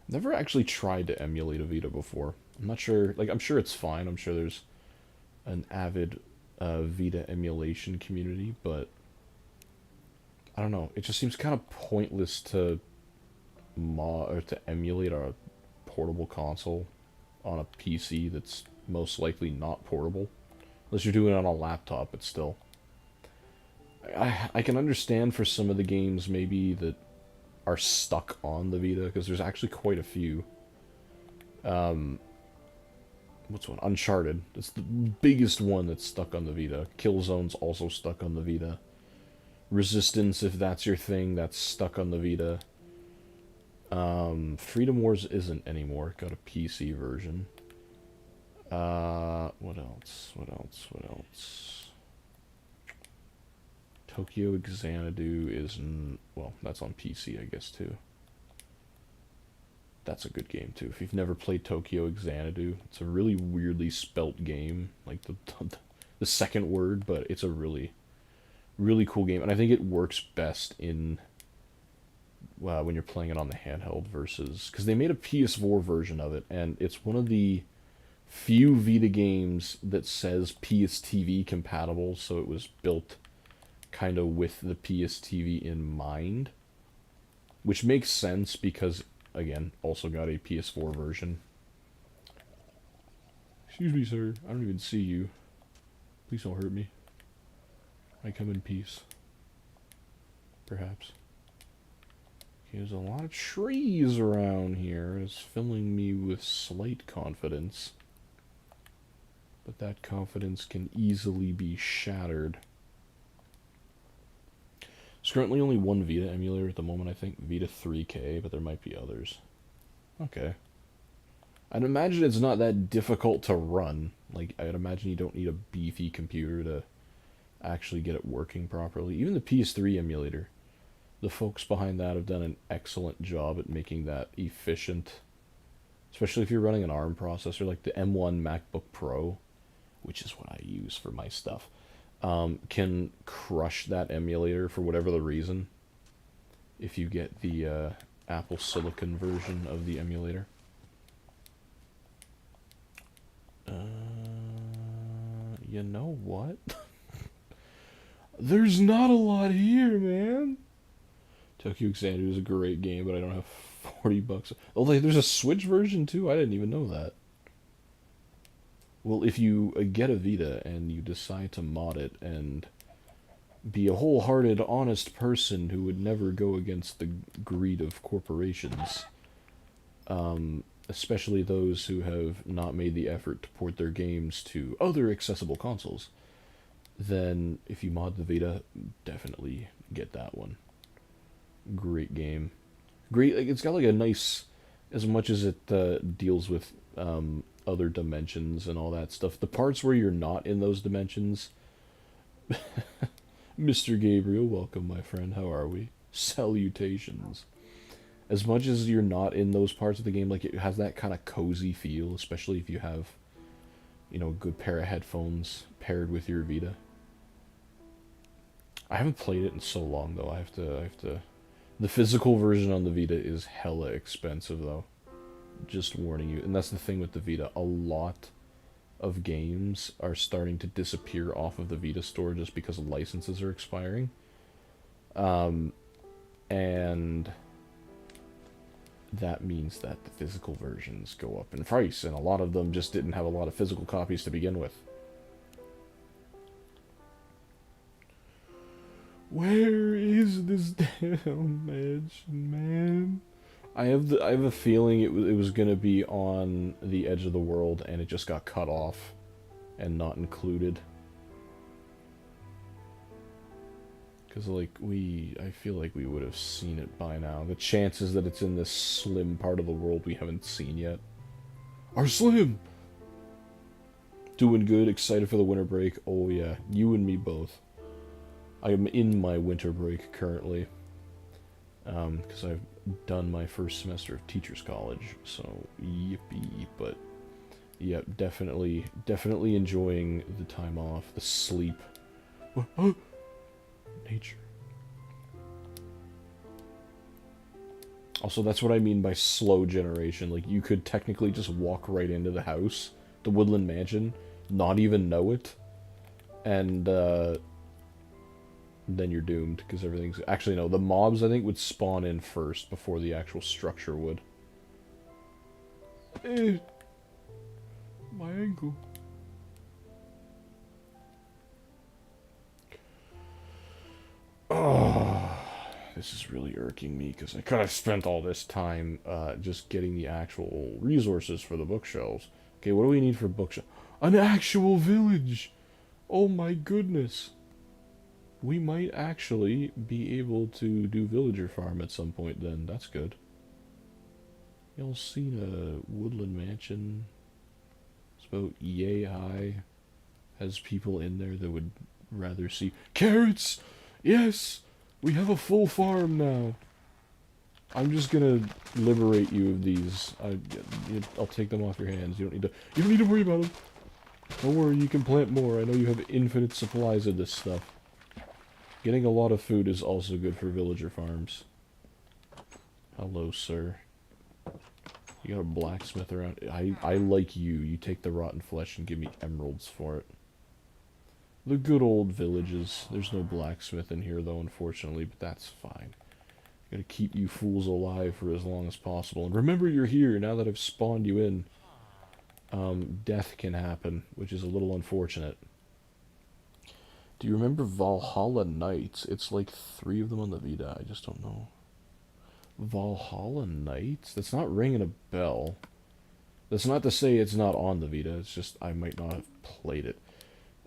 Never actually tried to emulate a Vita before. I'm not sure. Like, I'm sure it's fine. I'm sure there's an avid Vita emulation community, but I don't know. It just seems kind of pointless to mod or to emulate a portable console on a PC that's most likely not portable, unless you're doing it on a laptop. But still, I can understand for some of the games maybe that are stuck on the Vita, because there's actually quite a few. What's one? Uncharted. It's the biggest one that's stuck on the Vita. Killzone's also stuck on the Vita. Resistance, if that's your thing, that's stuck on the Vita. Freedom Wars isn't anymore. Got a PC version. What else? What else? What else? Tokyo Xanadu is... well, that's on PC, I guess, too. That's a good game, too. If you've never played Tokyo Xanadu, it's a really weirdly spelt game. Like, the second word, but it's a really, really cool game. And I think it works best in... when you're playing it on the handheld versus... because they made a PS4 version of it, and it's one of the few Vita games that says PSTV compatible, so it was built kind of with the PSTV in mind, which makes sense because, again, also got a PS4 version. Excuse me, sir. I don't even see you. Please don't hurt me. I come in peace. Perhaps. Okay, there's a lot of trees around here. It's filling me with slight confidence. But that confidence can easily be shattered. There's currently only one Vita emulator at the moment, I think. Vita 3K, but there might be others. Okay. I'd imagine it's not that difficult to run. Like, I'd imagine you don't need a beefy computer to actually get it working properly. Even the PS3 emulator, the folks behind that have done an excellent job at making that efficient. Especially if you're running an ARM processor, like the M1 MacBook Pro, which is what I use for my stuff. Can crush that emulator for whatever the reason if you get the Apple Silicon version of the emulator. You know what? There's not a lot here, man. Tokyo Xanadu is a great game, but I don't have 40 bucks. Oh, there's a Switch version too? I didn't even know that. Well, if you get a Vita and you decide to mod it and be a wholehearted, honest person who would never go against the greed of corporations, especially those who have not made the effort to port their games to other accessible consoles, then if you mod the Vita, definitely get that one. Great game. Great, like, it's got like a nice, as much as it deals with other dimensions and all that stuff, the parts where you're not in those dimensions, Mr. Gabriel, welcome, my friend, how are we? Salutations. As much as you're not in those parts of the game, like, it has that kind of cozy feel, especially if you have, you know, a good pair of headphones paired with your Vita. I haven't played it in so long, though. I have to... The physical version on the Vita is hella expensive, though. Just warning you. And that's the thing with the Vita. A lot of games are starting to disappear off of the Vita store just because licenses are expiring. And that means that the physical versions go up in price, and a lot of them just didn't have a lot of physical copies to begin with. Where is this damn mansion, man? I have a feeling it was gonna be on the edge of the world, and it just got cut off and not included. Because, like, I feel like we would have seen it by now. The chances that it's in this slim part of the world we haven't seen yet are slim! Doing good, excited for the winter break. Oh yeah, you and me both. I am in my winter break currently. Because I've done my first semester of teacher's college, so yippee, but Yep, definitely enjoying the time off, the sleep. Nature. Also, that's what I mean by slow generation. Like, you could technically just walk right into the house, the Woodland Mansion, not even know it, and then you're doomed, because everything's... Actually, no, the mobs, I think, would spawn in first before the actual structure would. My ankle. Oh, this is really irking me, because I could have spent all this time just getting the actual resources for the bookshelves. Okay, what do we need for bookshelves? An actual village! Oh my goodness. We might actually be able to do villager farm at some point then. That's good. Y'all seen a woodland mansion? It's about yay high. Has people in there that would rather see carrots! Yes! We have a full farm now. I'm just gonna liberate you of these. I'll take them off your hands. You don't need to worry about them. Don't worry, you can plant more. I know you have infinite supplies of this stuff. Getting a lot of food is also good for villager farms. Hello, sir. You got a blacksmith around. I like you. You take the rotten flesh and give me emeralds for it. The good old villages. There's no blacksmith in here, though, unfortunately, but that's fine. Gotta keep you fools alive for as long as possible. And remember you're here, now that I've spawned you in. Death can happen, which is a little unfortunate. Do you remember Valhalla Knights? It's like 3 of them on the Vita, I just don't know. Valhalla Knights? That's not ringing a bell. That's not to say it's not on the Vita, it's just I might not have played it.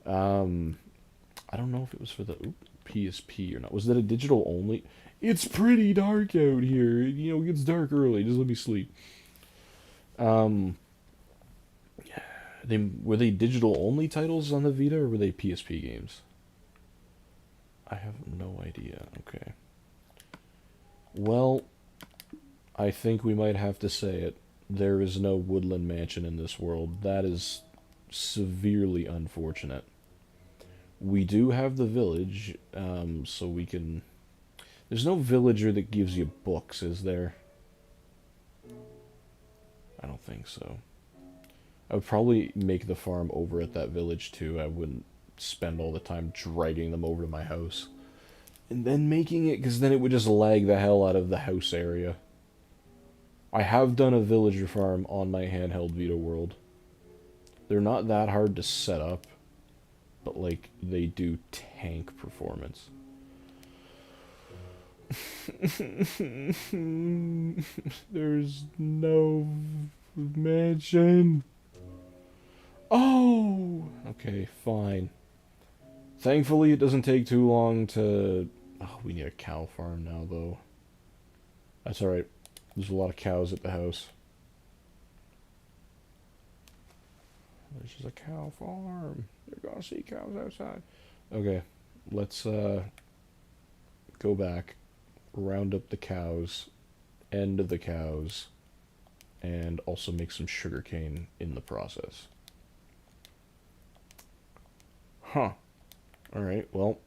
I don't know if it was for the PSP or not. Was that a digital only? It's pretty dark out here. You know, it gets dark early. Just let me sleep. Were they digital only titles on the Vita, or were they PSP games? I have no idea. Okay. Well, I think we might have to say it. There is no woodland mansion in this world. That is severely unfortunate. We do have the village, so we can... There's no villager that gives you books, is there? I don't think so. I would probably make the farm over at that village, too. I wouldn't spend all the time dragging them over to my house. And then making it, because then it would just lag the hell out of the house area. I have done a villager farm on my handheld Vita World. They're not that hard to set up, but, like, they do tank performance. There's no mansion. Oh! Okay, fine. Thankfully, it doesn't take too long to... Oh, we need a cow farm now, though. That's alright. There's a lot of cows at the house. There's just a cow farm. You're gonna see cows outside. Okay, let's go back, round up the cows, end the cows, and also make some sugarcane in the process. Huh. Alright, well,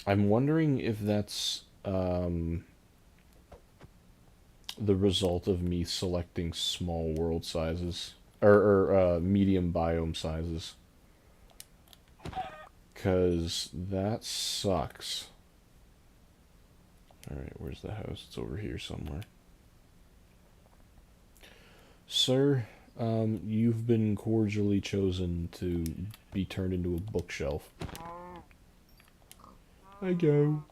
I'm wondering if that's the result of me selecting small world sizes, or medium biome sizes. Because that sucks. Alright, where's the house? It's over here somewhere. Sir, you've been cordially chosen to be turned into a bookshelf. I go.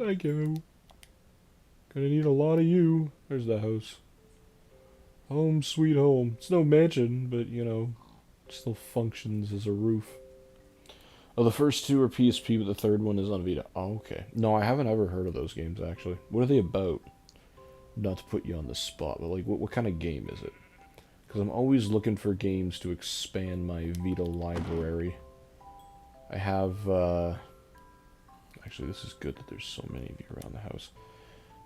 I go. Gonna need a lot of you. There's the house. Home sweet home. It's no mansion, but, you know, it still functions as a roof. Oh, the first 2 are PSP, but the third one is on Vita. Oh, okay. No, I haven't ever heard of those games, actually. What are they about? Not to put you on the spot, but, like, what kind of game is it? Because I'm always looking for games to expand my Vita library. I have, actually, this is good that there's so many of you around the house.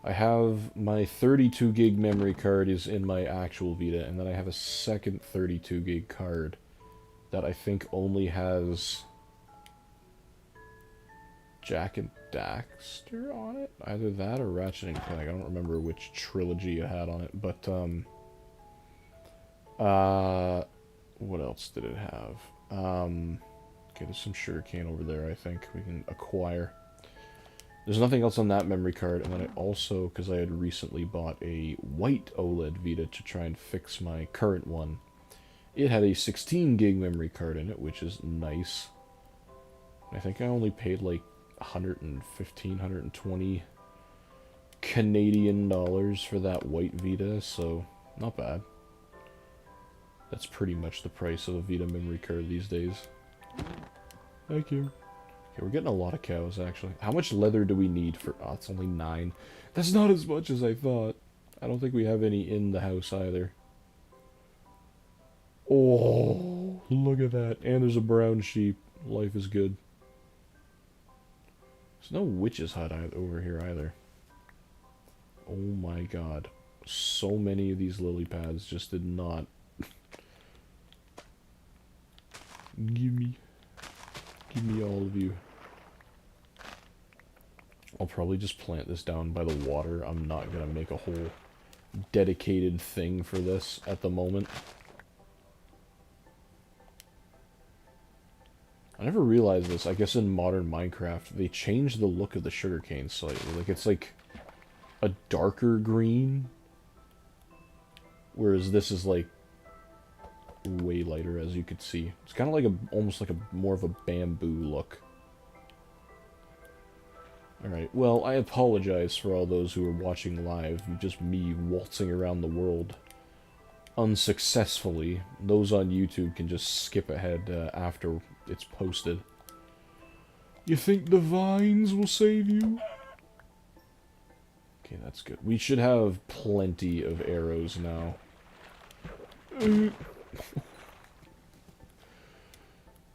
I have my 32 gig memory card is in my actual Vita, and then I have a second 32 gig card that I think only has Jack and Daxter on it. Either that or Ratchet and Clank. I don't remember which trilogy it had on it, but what else did it have? Okay, there's some sugarcane over there. I think we can acquire. There's nothing else on that memory card, and then I also, because I had recently bought a white OLED Vita to try and fix my current one, it had a 16 gig memory card in it, which is nice. I think I only paid like 115, 120 Canadian dollars for that white Vita, so not bad. That's pretty much the price of a Vita memory card these days. Thank you. Okay, we're getting a lot of cows, actually. How much leather do we need for... Oh, it's only 9. That's not as much as I thought. I don't think we have any in the house, either. Oh, look at that. And there's a brown sheep. Life is good. There's no witch's hut over here, either. Oh my god. So many of these lily pads just did not... Give me all of you. I'll probably just plant this down by the water. I'm not gonna make a whole dedicated thing for this at the moment. I never realized this. I guess in modern Minecraft, they changed the look of the sugarcane slightly. Like, it's like a darker green, whereas this is like way lighter, as you could see. It's kind of like almost like a more of a bamboo look. Alright, well, I apologize for all those who are watching live, just me waltzing around the world unsuccessfully. Those on YouTube can just skip ahead after it's posted. You think the vines will save you? Okay, that's good. We should have plenty of arrows now.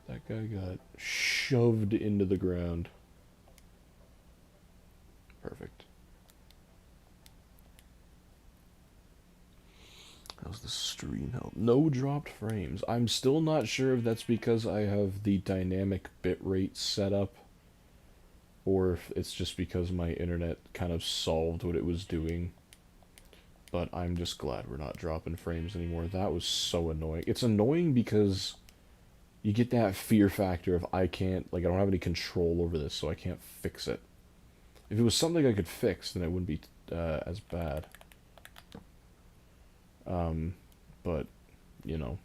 That guy got shoved into the ground. Perfect. How's the stream held? No dropped frames. I'm still not sure if that's because I have the dynamic bitrate set up, or if it's just because my internet kind of solved what it was doing. But I'm just glad we're not dropping frames anymore. That was so annoying. It's annoying because you get that fear factor of I don't have any control over this, so I can't fix it. If it was something I could fix, then it wouldn't be as bad. But, you know.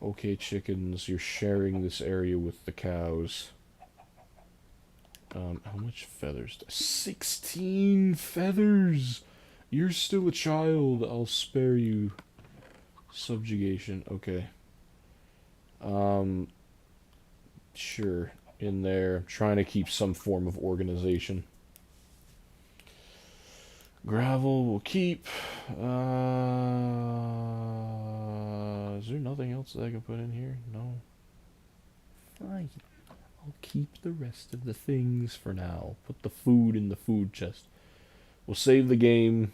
Okay, chickens, you're sharing this area with the cows. How much feathers? 16 feathers! You're still a child. I'll spare you subjugation. Okay. Sure. In there. I'm trying to keep some form of organization. Gravel will keep. Is there nothing else that I can put in here? No. Fine. I'll keep the rest of the things for now. Put the food in the food chest. We'll save the game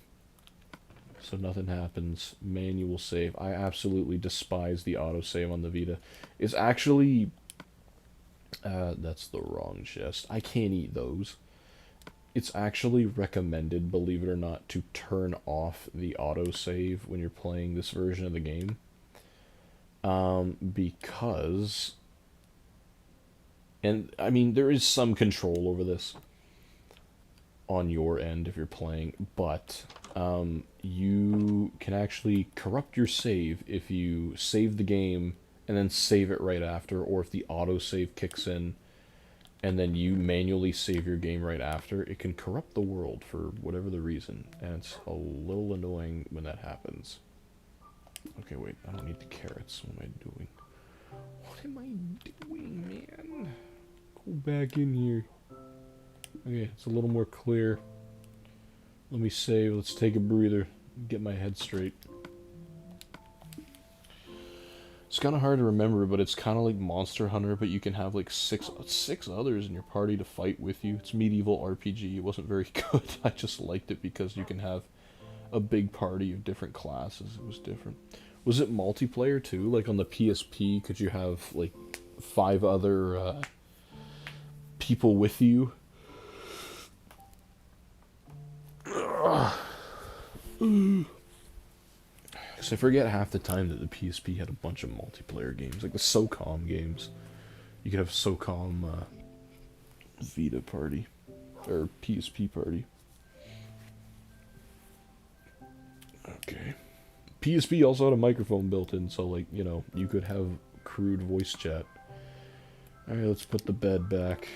so nothing happens. Manual save. I absolutely despise the autosave on the Vita. It's actually... that's the wrong chest. I can't eat those. It's actually recommended, believe it or not, to turn off the autosave when you're playing this version of the game. Because... And, I mean, there is some control over this on your end if you're playing, but you can actually corrupt your save if you save the game and then save it right after, or if the autosave kicks in and then you manually save your game right after. It can corrupt the world for whatever the reason, and it's a little annoying when that happens. Okay, wait, I don't need the carrots. What am I doing? What am I doing, man? Go back in here. Okay, it's a little more clear. Let me save. Let's take a breather. Get my head straight. It's kind of hard to remember, but it's kind of like Monster Hunter, but you can have like six others in your party to fight with you. It's medieval RPG. It wasn't very good. I just liked it because you can have a big party of different classes. It was different. Was it multiplayer too? Like on the PSP, could you have like 5 other people with you? Because I forget half the time that the PSP had a bunch of multiplayer games, like the SOCOM games. You could have SOCOM Vita party, or PSP party. Okay. PSP also had a microphone built in, so like, you know, you could have crude voice chat. Alright, let's put the bed back.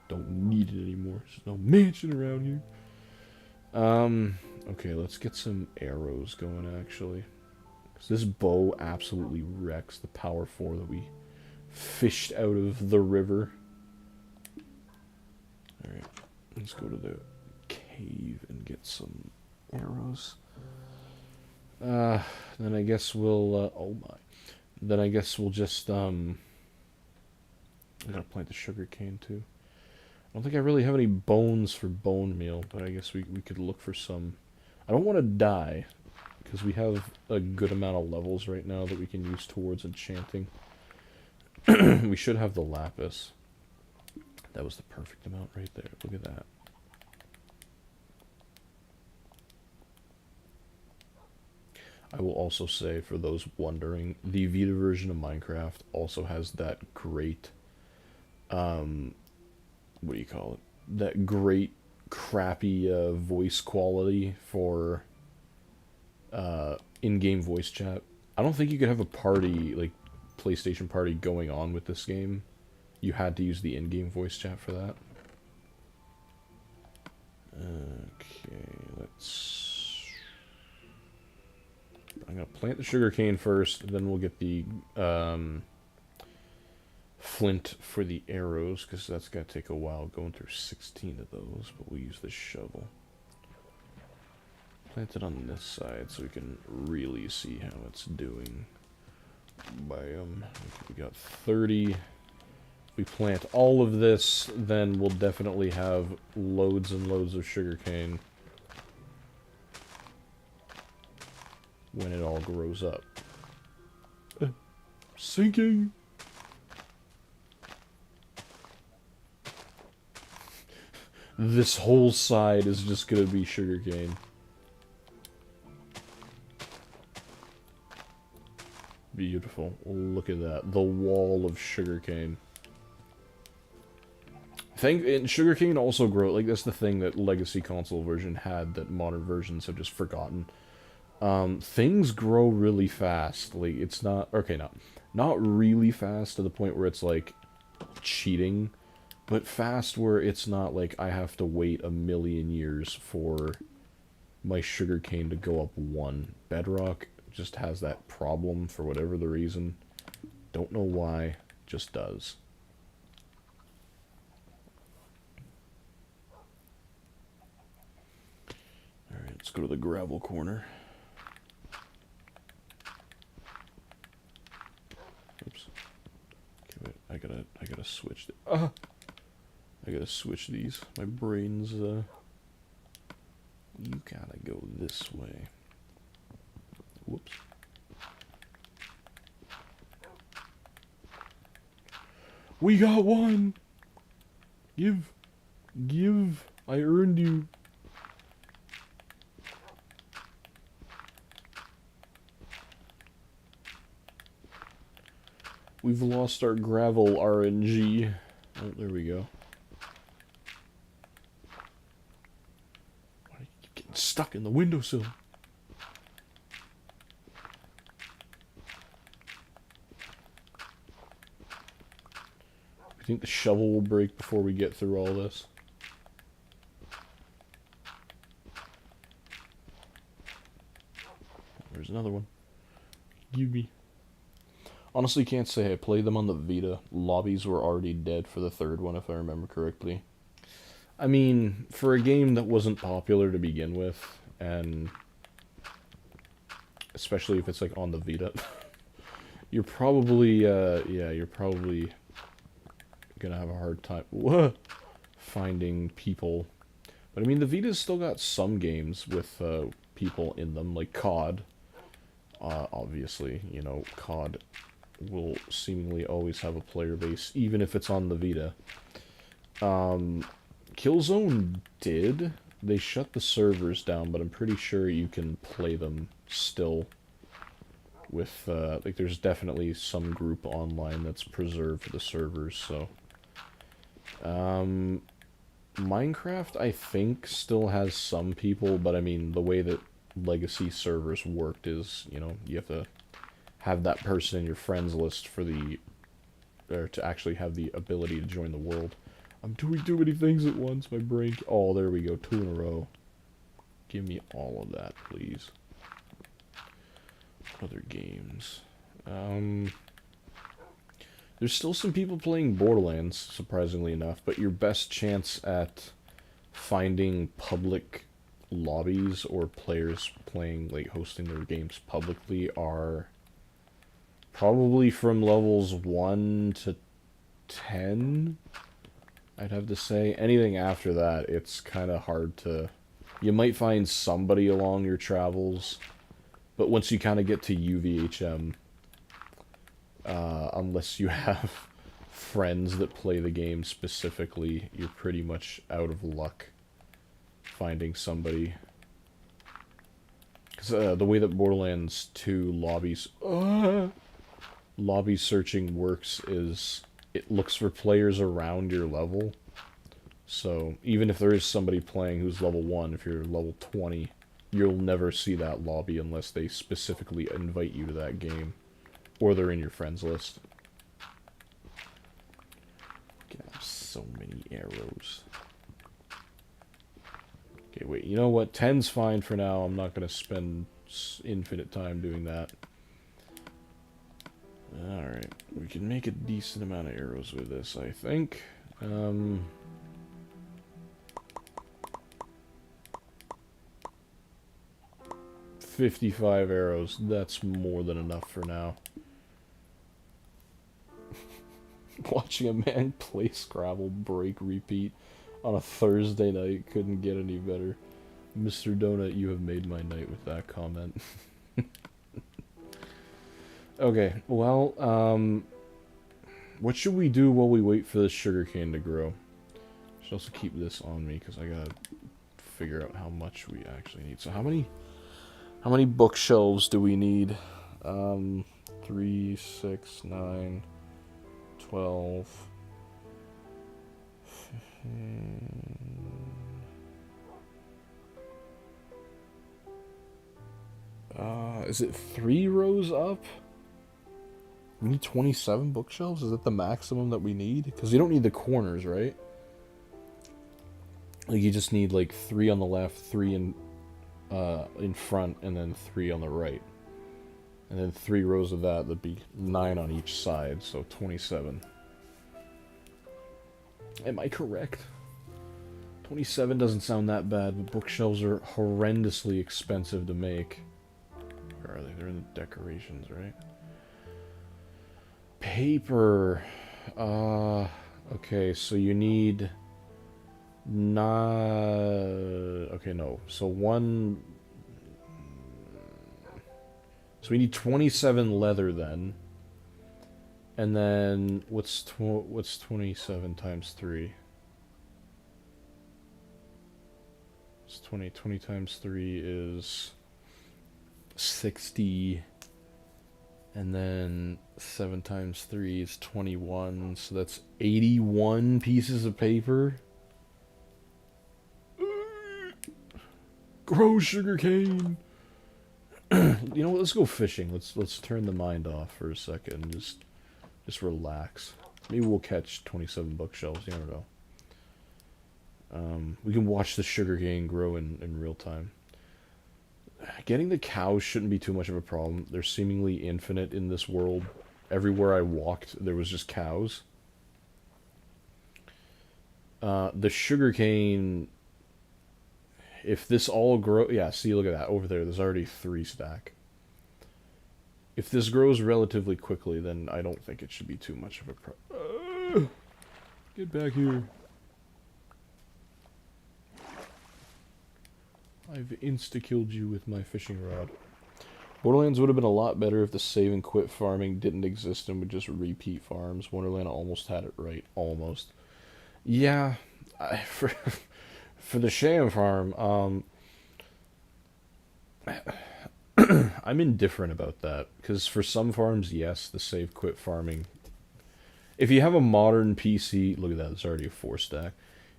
Don't need it anymore. There's no mansion around here. Okay, let's get some arrows going, actually. 'Cause this bow absolutely wrecks the power 4 that we fished out of the river. Alright, let's go to the cave and get some arrows. Then I guess we'll, oh my. Then I guess we'll just, I gotta plant the sugar cane too. I don't think I really have any bones for bone meal, but I guess we could look for some. I don't want to die, because we have a good amount of levels right now that we can use towards enchanting. We should have the lapis. That was the perfect amount right there. Look at that. I will also say, for those wondering, the Vita version of Minecraft also has that great, what do you call it? That great, crappy voice quality for in-game voice chat. I don't think you could have a party, like, PlayStation party going on with this game. You had to use the in-game voice chat for that. Okay, let's... I'm going to plant the sugarcane first, then we'll get the flint for the arrows, because that's going to take a while going through 16 of those, but we'll use the shovel. Plant it on this side so we can really see how it's doing. Bam. We got 30. If we plant all of this, then we'll definitely have loads and loads of sugarcane when it all grows up. Sinking! This whole side is just gonna be sugarcane. Beautiful. Look at that. The wall of sugarcane. And sugarcane also grow, like, that's the thing that Legacy console version had that modern versions have just forgotten. Things grow really fast. Like, it's not, okay, not really fast to the point where it's, like, cheating, but fast where it's not like I have to wait a million years for my sugarcane to go up 1. Bedrock just has that problem for whatever the reason. Don't know why, just does. Alright, let's go to the gravel corner. Oops. Okay, wait, I gotta switch I gotta switch these. My brain's, you gotta go this way. Whoops. We got one! Give. I earned you. We've lost our gravel RNG. Oh, there we go. Why are you getting stuck in the windowsill? I think the shovel will break before we get through all this. There's another one. Give me. Honestly, can't say I played them on the Vita. Lobbies were already dead for the 3rd one, if I remember correctly. I mean, for a game that wasn't popular to begin with, and especially if it's like on the Vita, you're probably, yeah, you're probably gonna have a hard time finding people. But I mean, the Vita's still got some games with people in them, like COD. Obviously, you know, COD will seemingly always have a player base, even if it's on the Vita. Killzone did. They shut the servers down, but I'm pretty sure you can play them still with, like, there's definitely some group online that's preserved the servers, so. Minecraft, I think, still has some people, but I mean, the way that legacy servers worked is, you know, you have to have that person in your friends list for the, or to actually have the ability to join the world. I'm doing too many things at once, my brain. Oh, there we go, 2 in a row. Give me all of that, please. Other games. There's still some people playing Borderlands, surprisingly enough, but your best chance at finding public lobbies or players playing, like, hosting their games publicly are probably from levels 1 to 10, I'd have to say. Anything after that, it's kind of hard to... You might find somebody along your travels, but once you kind of get to UVHM, unless you have friends that play the game specifically, you're pretty much out of luck finding somebody. Because the way that Borderlands 2 lobby searching works is it looks for players around your level. So even if there is somebody playing who's level 1, if you're level 20, you'll never see that lobby unless they specifically invite you to that game. Or they're in your friends list. I have so many arrows. Okay, wait, you know what? 10's fine for now. I'm not going to spend infinite time doing that. Alright, we can make a decent amount of arrows with this, I think. 55 arrows. That's more than enough for now. Watching a man play Scrabble, break, repeat on a Thursday night couldn't get any better. Mr. Donut, you have made my night with that comment. Okay, well, what should we do while we wait for this sugarcane to grow? I should also keep this on me, because I gotta figure out how much we actually need. So how many bookshelves do we need? 3, 6, 9, 12, 15... is it 3 rows up? We need 27 bookshelves? Is that the maximum that we need? Because you don't need the corners, right? Like, you just need, like, 3 on the left, 3 in front, and then 3 on the right. And then 3 rows of that'd be 9 on each side, so 27. Am I correct? 27 doesn't sound that bad, but bookshelves are horrendously expensive to make. Where are they? They're in the decorations, right? Paper. Okay, so you need... Okay, no. So one... So we need 27 leather then. And then, what's 27 times 3? It's 20 times 3 is 60. And then 7 times 3 is 21. So that's 81 pieces of paper. Grow sugarcane. You know what? Let's go fishing. Let's turn the mind off for a second and just relax. Maybe we'll catch 27 bookshelves. You never know. We can watch the sugarcane grow in real time. Getting the cows shouldn't be too much of a problem. They're seemingly infinite in this world. Everywhere I walked, there was just cows. The sugarcane... If this all grow... Yeah, see, look at that. Over there, there's already 3 stack. If this grows relatively quickly, then I don't think it should be too much of a get back here. I've insta-killed you with my fishing rod. Borderlands would have been a lot better if the save and quit farming didn't exist and would just repeat farms. Wonderland almost had it right. Almost. Yeah, for the sham farm, I'm indifferent about that. Because for some farms, yes, the save quit farming. If you have a modern PC, look at that, it's already a 4-stack.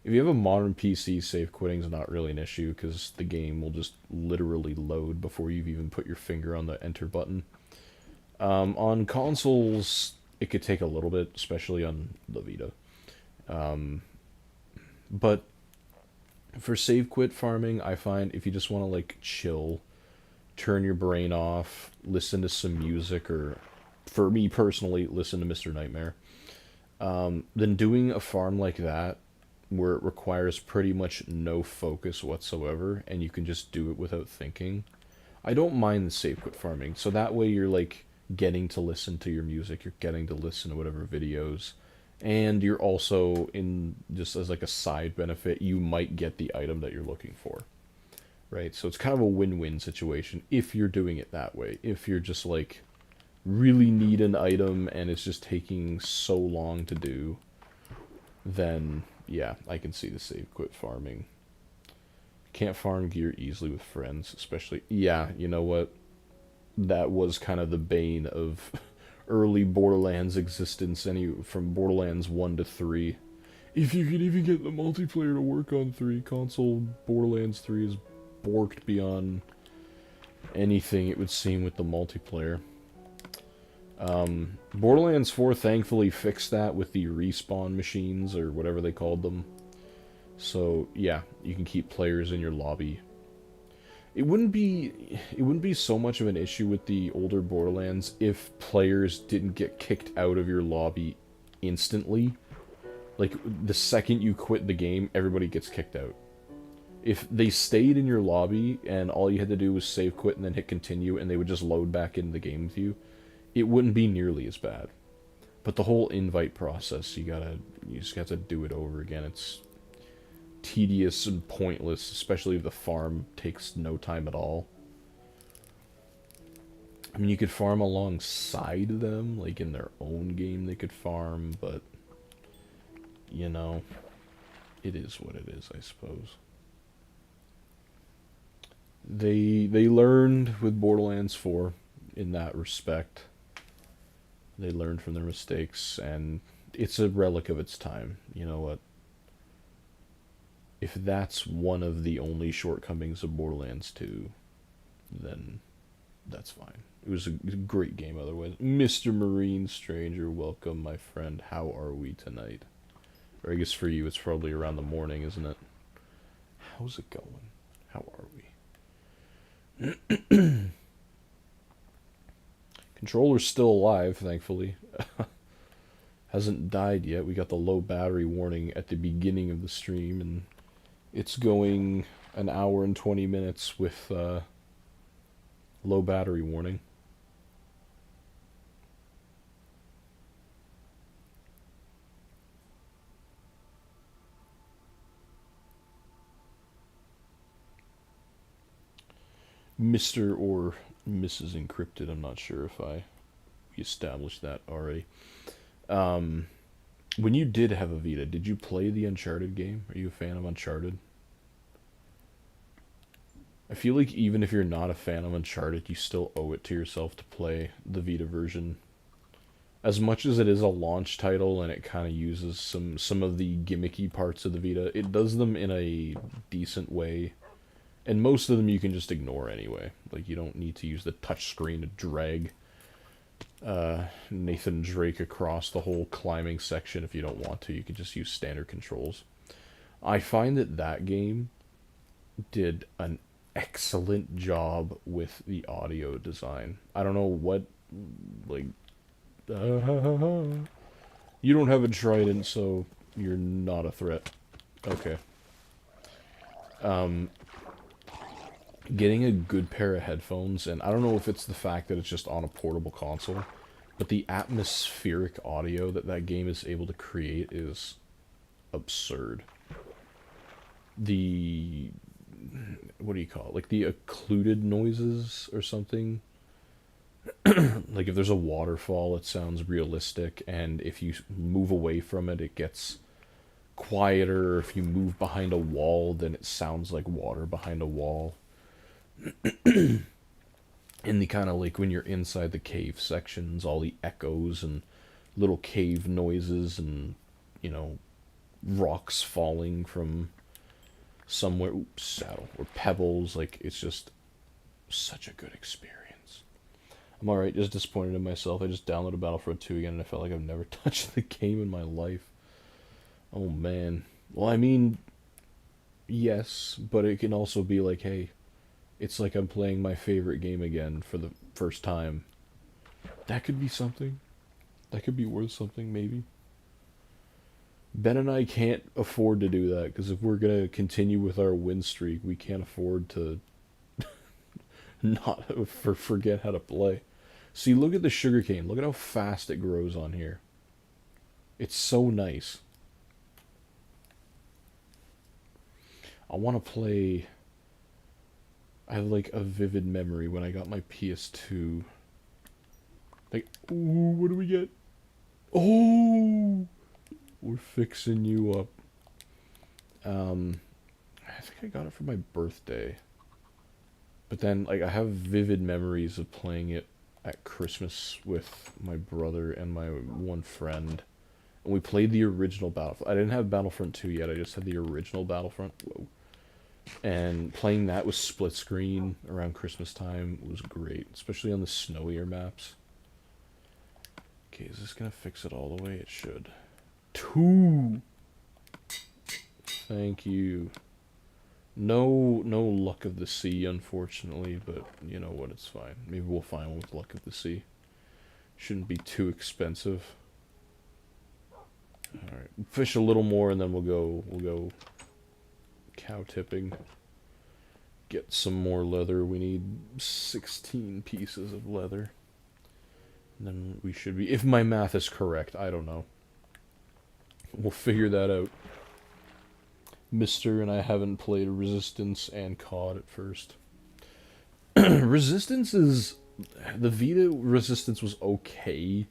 If you have a modern PC, save quitting is not really an issue because the game will just literally load before you've even put your finger on the enter button. On consoles, it could take a little bit, especially on the Vita. But for save quit farming, I find if you just want to like chill, turn your brain off, listen to some music, or for me personally, listen to Mr. Nightmare, then doing a farm like that where it requires pretty much no focus whatsoever and you can just do it without thinking. I don't mind the save quit farming, so that way you're like getting to listen to your music, you're getting to listen to whatever videos, and you're also in just as like a side benefit, you might get the item that you're looking for. Right? So it's kind of a win-win situation if you're doing it that way. If you're just like really need an item and it's just taking so long to do, then yeah, I can see the save quit farming. Can't farm gear easily with friends, especially. Yeah, you know what? That was kind of the bane of early Borderlands existence, from Borderlands 1 to 3. If you could even get the multiplayer to work on 3, console Borderlands 3 is borked beyond anything it would seem with the multiplayer. Borderlands 4 thankfully fixed that with the respawn machines, or whatever they called them. So, yeah, you can keep players in your lobby. It wouldn't be so much of an issue with the older Borderlands if players didn't get kicked out of your lobby instantly. Like, the second you quit the game, everybody gets kicked out. If they stayed in your lobby and all you had to do was save quit and then hit continue and they would just load back into the game with you, it wouldn't be nearly as bad. But the whole invite process, you just have to do it over again. It's tedious and pointless, especially if the farm takes no time at all. I mean, you could farm alongside them, like in their own game they could farm, but, you know, it is what it is, I suppose. They learned with Borderlands 4 in that respect. They learned from their mistakes, and it's a relic of its time. You know what? If that's one of the only shortcomings of Borderlands 2, then that's fine. It was a great game otherwise. Mr. Marine Stranger, welcome, my friend. How are we tonight? Or I guess for you, it's probably around the morning, isn't it? How's it going? How are we? Controller's still alive, thankfully. Hasn't died yet. We got the low battery warning at the beginning of the stream, and it's going an hour and 20 minutes with low battery warning. Mr. or Mrs. Encrypted, I'm not sure if we established that already. When you did have a Vita, did you play the Uncharted game? Are you a fan of Uncharted? I feel like even if you're not a fan of Uncharted, you still owe it to yourself to play the Vita version. As much as it is a launch title and it kind of uses some of the gimmicky parts of the Vita, it does them in a decent way. And most of them you can just ignore anyway. Like, you don't need to use the touchscreen to drag Nathan Drake across the whole climbing section if you don't want to. You can just use standard controls. I find that game did an excellent job with the audio design. I don't know what, like... you don't have a trident, so you're not a threat. Okay. getting a good pair of headphones, and I don't know if it's the fact that it's just on a portable console, but the atmospheric audio that that game is able to create is absurd. The what do you call it? Like the occluded noises or something. Like if there's a waterfall, it sounds realistic, and if you move away from it, it gets quieter. If you move behind a wall, then it sounds like water behind a wall. In the kind of like when you're inside the cave sections, all the echoes and little cave noises and, you know, rocks falling from somewhere, oops, saddle, or pebbles, like it's just such a good experience. I'm alright, just disappointed in myself. I just downloaded Battlefront 2 again and I felt like I've never touched the game in my life. Oh man. Well, I mean, yes, but it can also be like, hey, it's like I'm playing my favorite game again for the first time. That could be something. That could be worth something, maybe. Ben and I can't afford to do that because if we're gonna continue with our win streak, we can't afford to not forget how to play. See, look at the sugarcane. Look at how fast it grows on here. It's so nice. I want to play. I have like a vivid memory when I got my PS2. Like, ooh, what do we get? Oh, we're fixing you up. I think I got it for my birthday. But then, like, I have vivid memories of playing it at Christmas with my brother and my one friend. And we played the original Battlefront. I didn't have Battlefront 2 yet, I just had the original Battlefront. Whoa. And playing that with split screen around Christmas time was great, especially on the snowier maps. Okay, is this gonna fix it all the way? It should. 2! Thank you. No luck of the sea, unfortunately, but you know what, it's fine. Maybe we'll find one with luck of the sea. Shouldn't be too expensive. Alright, fish a little more and then we'll go cow tipping. Get some more leather. We need 16 pieces of leather. And then we should be, if my math is correct, I don't know. We'll figure that out. Mister and I haven't played Resistance and COD at first. Resistance is... The Vita Resistance was okay.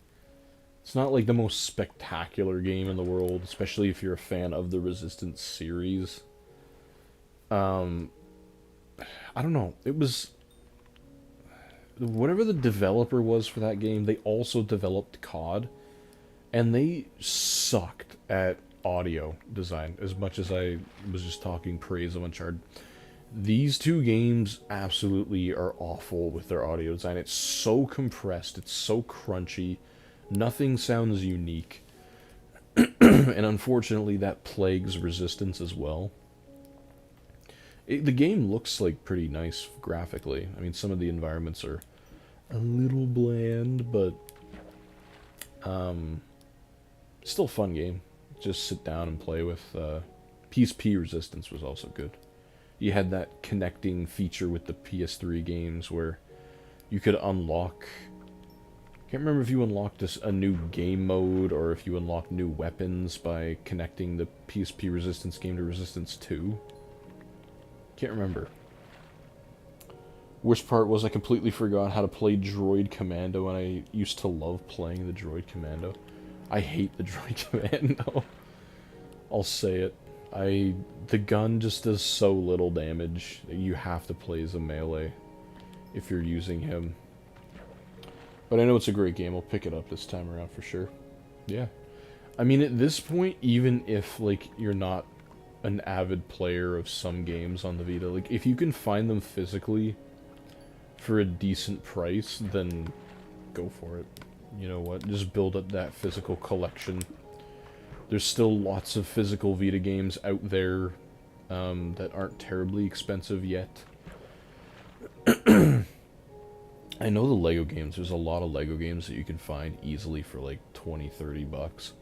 It's not like the most spectacular game in the world, especially if you're a fan of the Resistance series. I don't know. It was... Whatever the developer was for that game, they also developed COD. And they sucked at audio design as much as I was just talking praise of Uncharted. These two games absolutely are awful with their audio design. It's so compressed, it's so crunchy, nothing sounds unique. And unfortunately that plagues Resistance as well. The game looks like pretty nice graphically. I mean, some of the environments are a little bland, but still a fun game. Just sit down and play with. PSP Resistance was also good. You had that connecting feature with the PS3 games where you could unlock... Can't remember if you unlocked a new game mode or if you unlocked new weapons by connecting the PSP Resistance game to Resistance 2. Can't remember. Worst part was I completely forgot how to play Droid Commando, and I used to love playing the Droid Commando. I hate the Droid Commando. I'll say it. The gun just does so little damage. You have to play as a melee if you're using him. But I know it's a great game. I'll pick it up this time around for sure. Yeah. I mean, at this point, even if, like, you're not an avid player of some games on the Vita, like, if you can find them physically for a decent price, then go for it. You know what? Just build up that physical collection. There's still lots of physical Vita games out there that aren't terribly expensive yet. I know the Lego games. There's a lot of Lego games that you can find easily for like 20, 30 bucks.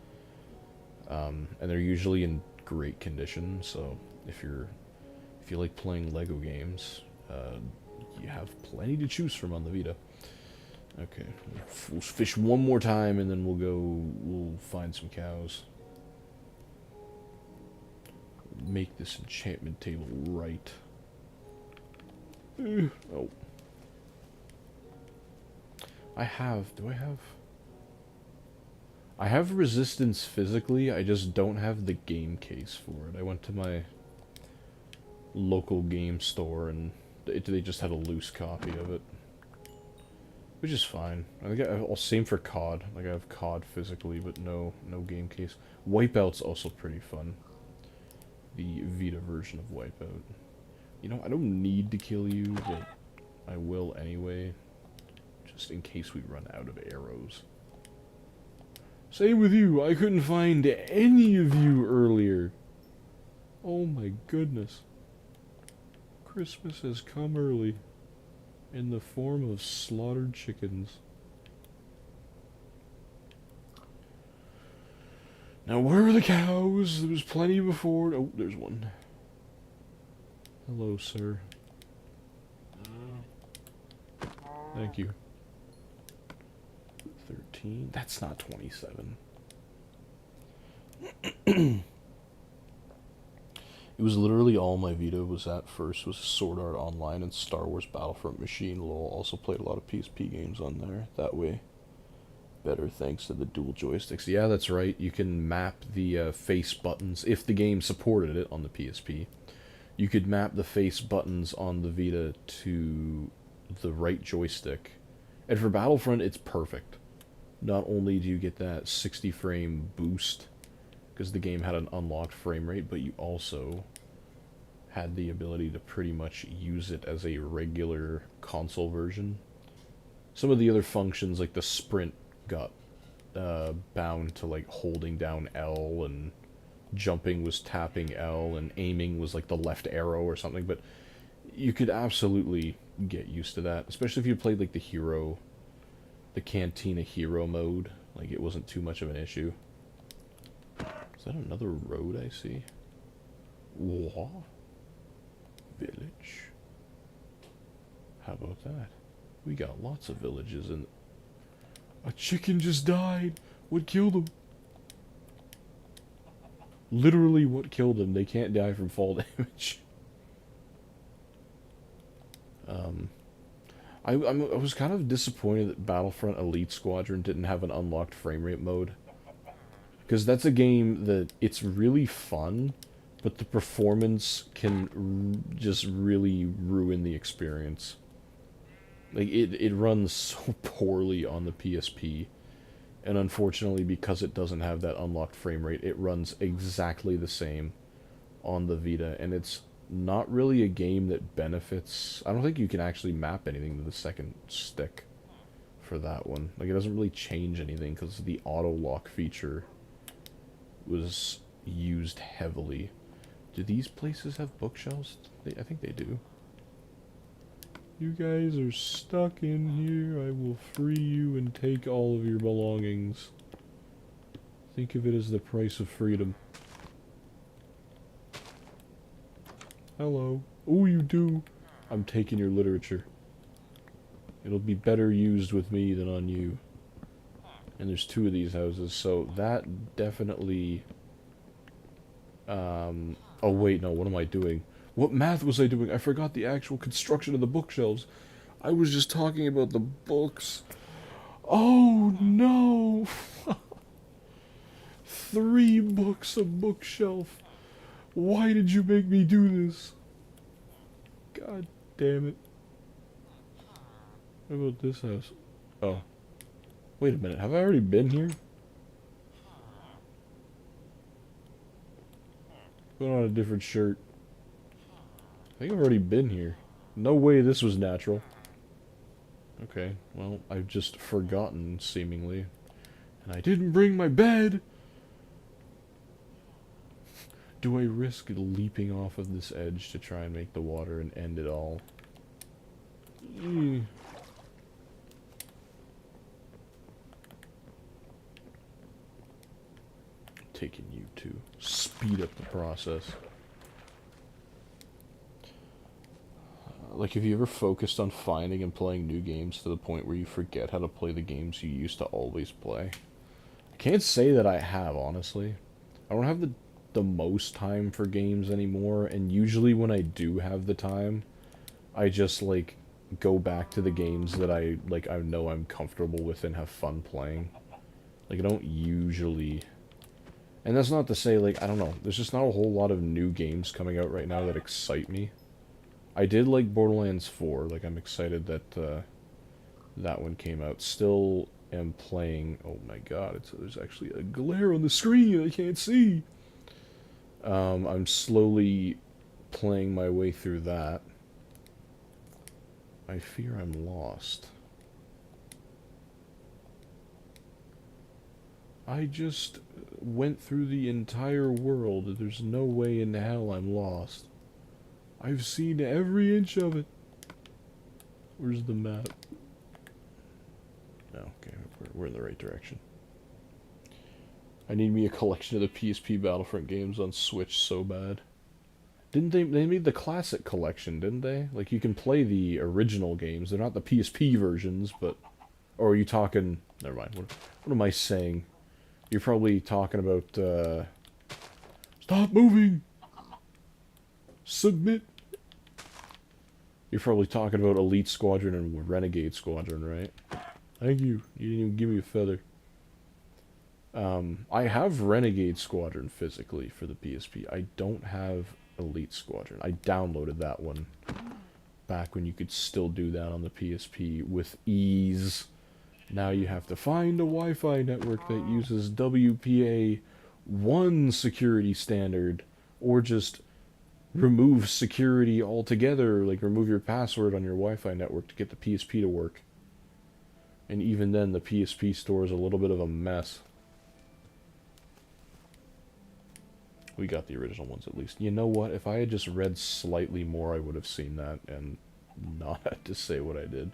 And they're usually in great condition, so if you like playing Lego games, You have plenty to choose from on the Vita. Okay, we'll fish one more time and then we'll find some cows. Make this enchantment table right. Oh. I have resistance physically, I just don't have the game case for it. I went to my local game store and they just had a loose copy of it. Which is fine. I think same for COD. Like I have COD physically, but no game case. Wipeout's also pretty fun. The Vita version of Wipeout. You know, I don't need to kill you, but I will anyway. Just in case we run out of arrows. Same with you. I couldn't find any of you earlier. Oh my goodness. Christmas has come early. In the form of slaughtered chickens. Now where are the cows? There was plenty before. Oh, there's one. Hello, sir. Thank you. 13. That's not 27. It was literally all my Vita was at first was Sword Art Online and Star Wars Battlefront Machine. LOL. Also played a lot of PSP games on there. That way, better thanks to the dual joysticks. Yeah, that's right. You can map the face buttons if the game supported it on the PSP. You could map the face buttons on the Vita to the right joystick. And for Battlefront, it's perfect. Not only do you get that 60 frame boost, because the game had an unlocked frame rate, but you also had the ability to pretty much use it as a regular console version. Some of the other functions, like the sprint, got bound to like holding down L, and jumping was tapping L, and aiming was like the left arrow or something, but you could absolutely get used to that, especially if you played like the Cantina Hero mode. Like, it wasn't too much of an issue. Is that another road I see? What? Village. How about that? We got lots of villages and... A chicken just died! What killed him? Literally what killed him. They can't die from fall damage. I was kind of disappointed that Battlefront Elite Squadron didn't have an unlocked frame rate mode. Because that's a game that it's really fun, but the performance can just really ruin the experience. Like, it runs so poorly on the PSP, and unfortunately, because it doesn't have that unlocked frame rate, it runs exactly the same on the Vita, and it's not really a game that benefits... I don't think you can actually map anything to the second stick for that one. Like, it doesn't really change anything, because the auto-lock feature was used heavily. Do these places have bookshelves? I think they do. You guys are stuck in here. I will free you and take all of your belongings. Think of it as the price of freedom. Hello. Oh, you do. I'm taking your literature. It'll be better used with me than on you. And there's 2 of these houses, so that definitely... Oh wait, no, what am I doing? What math was I doing? I forgot the actual construction of the bookshelves. I was just talking about the books. Oh no! 3 books a bookshelf. Why did you make me do this? God damn it. What about this house? Oh. Wait a minute, have I already been here? Put on a different shirt. I think I've already been here. No way this was natural. Okay, well, I've just forgotten, seemingly. And I didn't bring my bed! Do I risk leaping off of this edge to try and make the water and end it all? Taking you to speed up the process. like, have you ever focused on finding and playing new games to the point where you forget how to play the games you used to always play? I can't say that I have, honestly. I don't have the most time for games anymore, and usually when I do have the time, I just, like, go back to the games that I know I'm comfortable with and have fun playing. Like, I don't usually... And that's not to say, like, I don't know, there's just not a whole lot of new games coming out right now that excite me. I did like Borderlands 4, like, I'm excited that, that one came out. Still am playing... Oh my god, there's actually a glare on the screen I can't see! I'm slowly playing my way through that. I fear I'm lost. I just went through the entire world. There's no way in hell I'm lost. I've seen every inch of it. Where's the map? Oh, okay, we're in the right direction. I need me a collection of the PSP Battlefront games on Switch so bad. Didn't they made the classic collection, didn't they? Like, you can play the original games. They're not the PSP versions, but... Or are you talking... Never mind. What am I saying? You're probably talking about, Stop moving! Submit! You're probably talking about Elite Squadron and Renegade Squadron, right? Thank you. You didn't even give me a feather. I have Renegade Squadron physically for the PSP. I don't have Elite Squadron. I downloaded that one back when you could still do that on the PSP with ease. Now you have to find a Wi-Fi network that uses WPA1 security standard, or just remove security altogether, like remove your password on your Wi-Fi network to get the PSP to work. And even then, the PSP store is a little bit of a mess. We got the original ones at least. You know what? If I had just read slightly more, I would have seen that and not had to say what I did.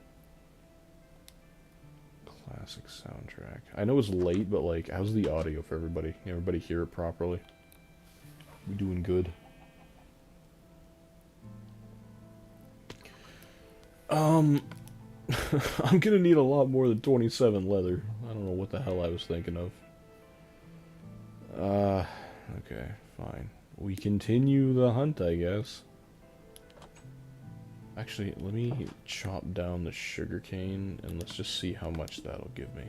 Classic soundtrack. I know it's late, but, like, how's the audio for everybody? Can everybody hear it properly? We doing good? I'm gonna need a lot more than 27 leather. I don't know what the hell I was thinking of. Okay, fine. We continue the hunt, I guess. Actually, let me chop down the sugarcane, and let's just see how much that'll give me.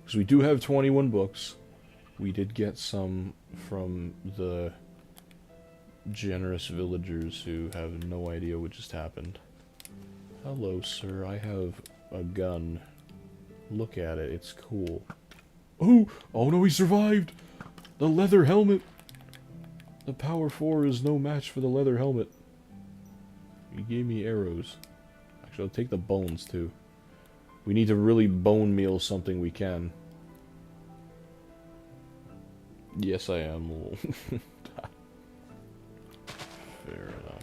Because we do have 21 books. We did get some from the generous villagers who have no idea what just happened. Hello, sir. I have a gun. Look at it. It's cool. Oh! Oh no, he survived! The leather helmet! The Power 4 is no match for the leather helmet. He gave me arrows. Actually, I'll take the bones, too. We need to really bone meal something we can. Yes, I am. Fair enough.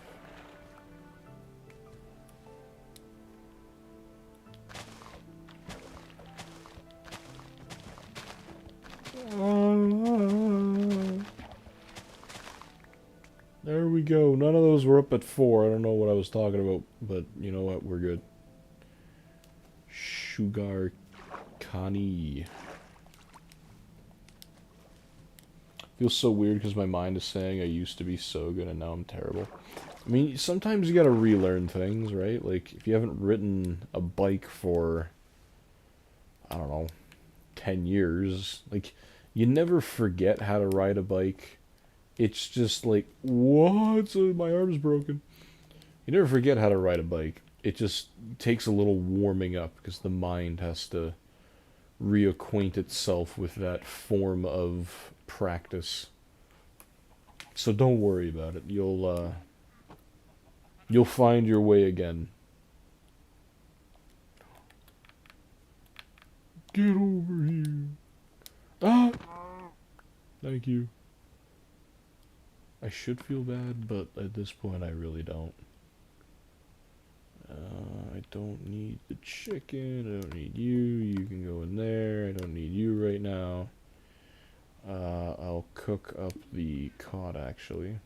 There we go. None of those were up at 4. I don't know what I was talking about, but you know what? We're good. Sugar Kani. Feels so weird because my mind is saying I used to be so good and now I'm terrible. I mean, sometimes you gotta relearn things, right? Like, if you haven't ridden a bike for, I don't know, 10 years, like, you never forget how to ride a bike. It's just like, what? My arm's broken. You never forget how to ride a bike. It just takes a little warming up because the mind has to reacquaint itself with that form of practice. So don't worry about it. You'll find your way again. Get over here. Ah! Thank you. I should feel bad, but at this point I really don't. I don't need the chicken, I don't need you, you can go in there, I don't need you right now. I'll cook up the cod, actually.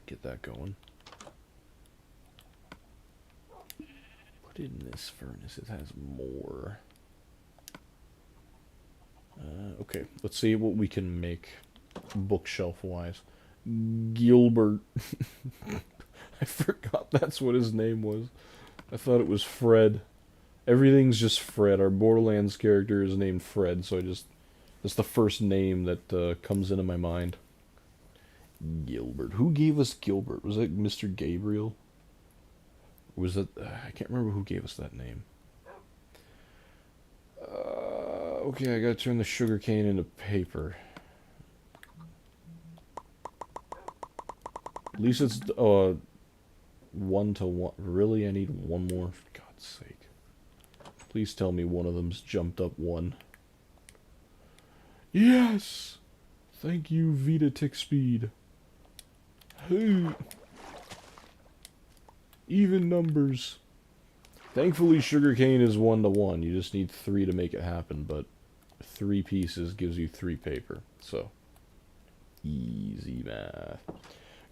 Get that going. in this furnace, it has more. Okay, let's see what we can make bookshelf-wise. Gilbert. I forgot that's what his name was. I thought it was Fred. Everything's just Fred. Our Borderlands character is named Fred, so that's the first name that comes into my mind. Gilbert. Who gave us Gilbert? Was that Mr. Gabriel? Or was that... I can't remember who gave us that name. Okay, I gotta turn the sugarcane into paper. At least it's 1 to 1. Really? I need one more? For God's sake. Please tell me one of them's jumped up 1. Yes! Thank you, Vita tick speed. Hey. Even numbers. Thankfully, sugarcane is 1 to 1. You just need 3 to make it happen, but 3 pieces gives you 3 paper. So, easy math.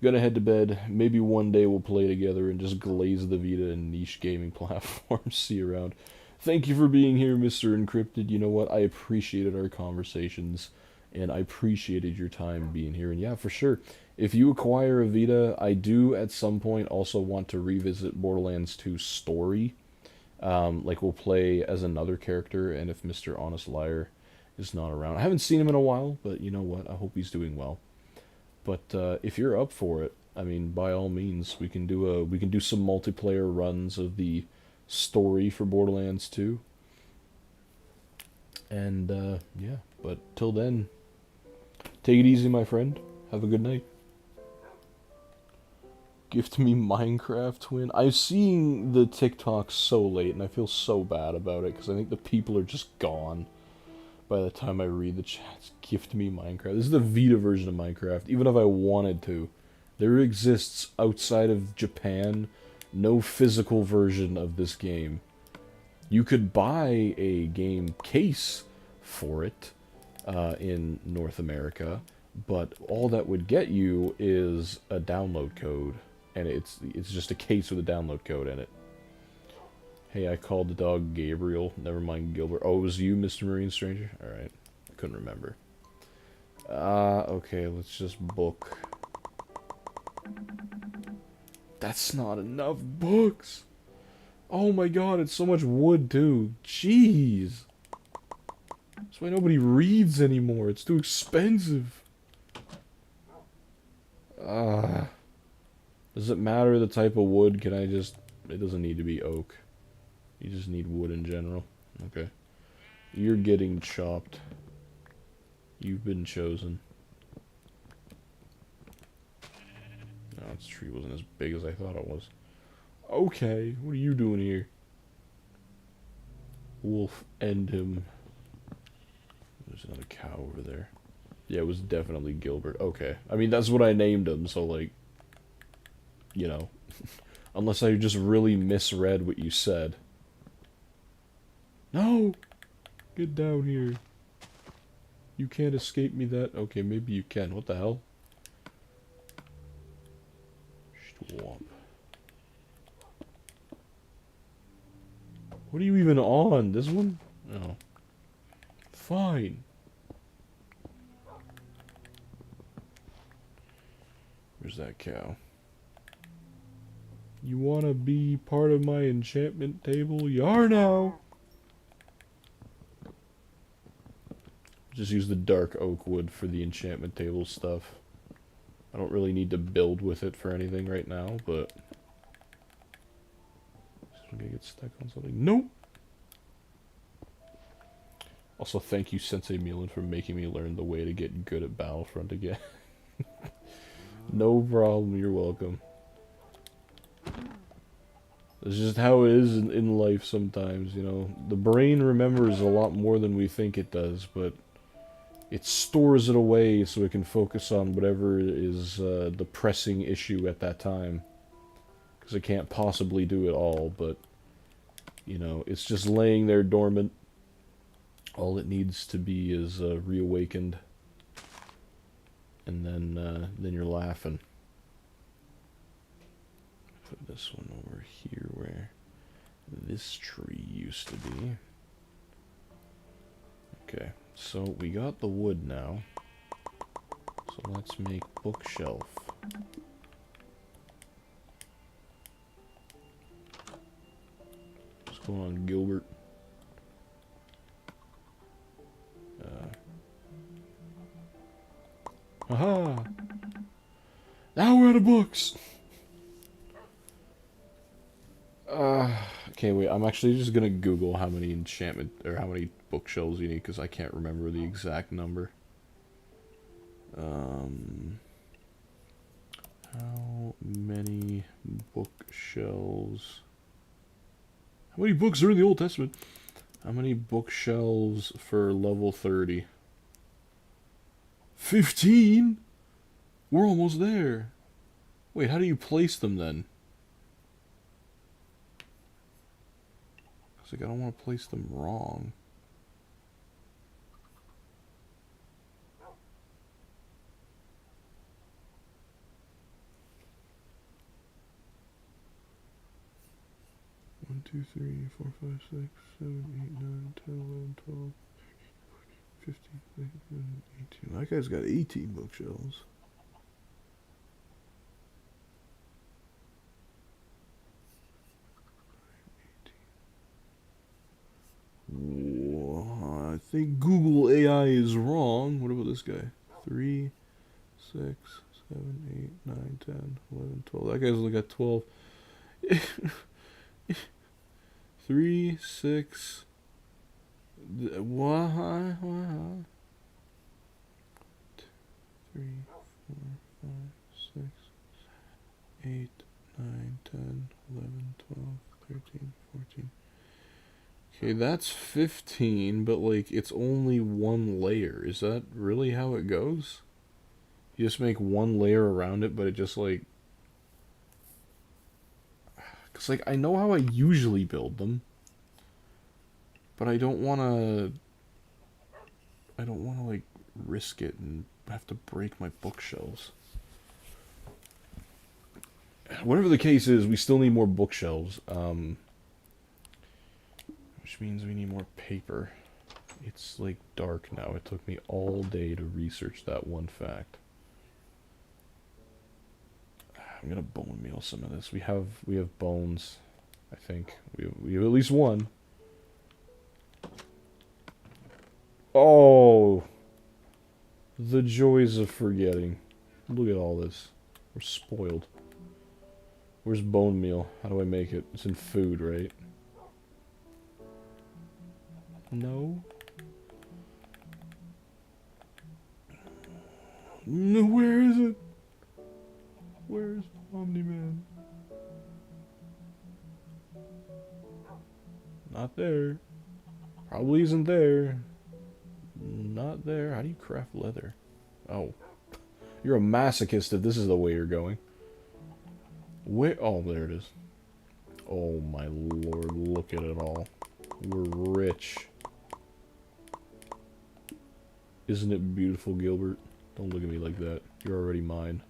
Gonna head to bed. Maybe one day we'll play together and just glaze the Vita and niche gaming platforms. See you around. Thank you for being here, Mr. Encrypted. You know what? I appreciated our conversations, and I appreciated your time being here. And yeah, for sure, if you acquire a Vita, I do at some point also want to revisit Borderlands 2 story. Like we'll play as another character, and if Mr. Honest Liar is not around. I haven't seen him in a while, but you know what? I hope he's doing well. But if you're up for it, I mean, by all means, we can do some multiplayer runs of the story for Borderlands 2. And yeah, but till then, take it easy, my friend. Have a good night. Gift me Minecraft twin. I'm seeing the TikTok so late, and I feel so bad about it, because I think the people are just gone by the time I read the chats. Gift me Minecraft. This is the Vita version of Minecraft. Even if I wanted to, there exists, outside of Japan, no physical version of this game. You could buy a game case for it in North America, but all that would get you is a download code. And it's just a case with a download code in it. Hey, I called the dog Gabriel. Never mind Gilbert. Oh, it was you, Mr. Marine Stranger? Alright. Couldn't remember. Okay, let's just book. That's not enough books! Oh my god, it's so much wood, too. Jeez! That's why nobody reads anymore. It's too expensive. Does it matter the type of wood? Can I just... It doesn't need to be oak. You just need wood in general. Okay. You're getting chopped. You've been chosen. No, this tree wasn't as big as I thought it was. Okay, what are you doing here? Wolf, end him. There's another cow over there. Yeah, it was definitely Gilbert. Okay. I mean, that's what I named him, so like... You know. Unless I just really misread what you said. No! Get down here. You can't escape me that... Okay, maybe you can. What the hell? Swamp. What are you even on? This one? No. Fine. Where's that cow? You wanna be part of my enchantment table? You are now! Just use the dark oak wood for the enchantment table stuff. I don't really need to build with it for anything right now, but... I'm gonna get stuck on something. Nope! Also, thank you, Sensei Milan, for making me learn the way to get good at Battlefront again. No problem, you're welcome. It's just how it is in life sometimes, you know. The brain remembers a lot more than we think it does, but it stores it away so it can focus on whatever is the pressing issue at that time. Because it can't possibly do it all, but, you know, it's just laying there dormant. All it needs to be is reawakened. And then you're laughing. Put this one over here where this tree used to be. Okay, so we got the wood now. So let's make bookshelf. What's going on, Gilbert? Aha! Now we're out of books! Okay, wait, I'm actually just gonna Google how many enchantment, or how many bookshelves you need, because I can't remember the exact number. How many bookshelves? How many books are in the Old Testament? How many bookshelves for level 30? 15? We're almost there. Wait, how do you place them then? Because, like, I don't want to place them wrong. One, two, three, 4, 5, 6, 7, 8, 9, 10, 11, 12, 15, 16, 18. That guy's got 18 bookshelves. Whoa, I think Google AI is wrong. What about this guy? 3, 6, 7, 8, 9, 10, 11, 12. That guy's only got 12. 3, 6. What? 3, 4, 5, 6, 8, 9, 10, 11, 12, 13, 14. Okay, that's 15, but, like, it's only one layer. Is that really how it goes? You just make one layer around it, but it just, like... Because, like, I know how I usually build them. But I don't want to... like, risk it and have to break my bookshelves. Whatever the case is, we still need more bookshelves. Which means we need more paper. It's, like, dark now. It took me all day to research that one fact. I'm gonna bone meal some of this. We have bones, I think. We have at least one. Oh, the joys of forgetting. Look at all this. We're spoiled. Where's bone meal? How do I make it? It's in food, right? No. No, where is it? Where's Omni-Man? Not there. Probably isn't there. Not there. How do you craft leather? Oh. You're a masochist if this is the way you're going. Where? Oh, there it is. Oh my lord, look at it all. We're rich. Isn't it beautiful, Gilbert? Don't look at me like that. You're already mine.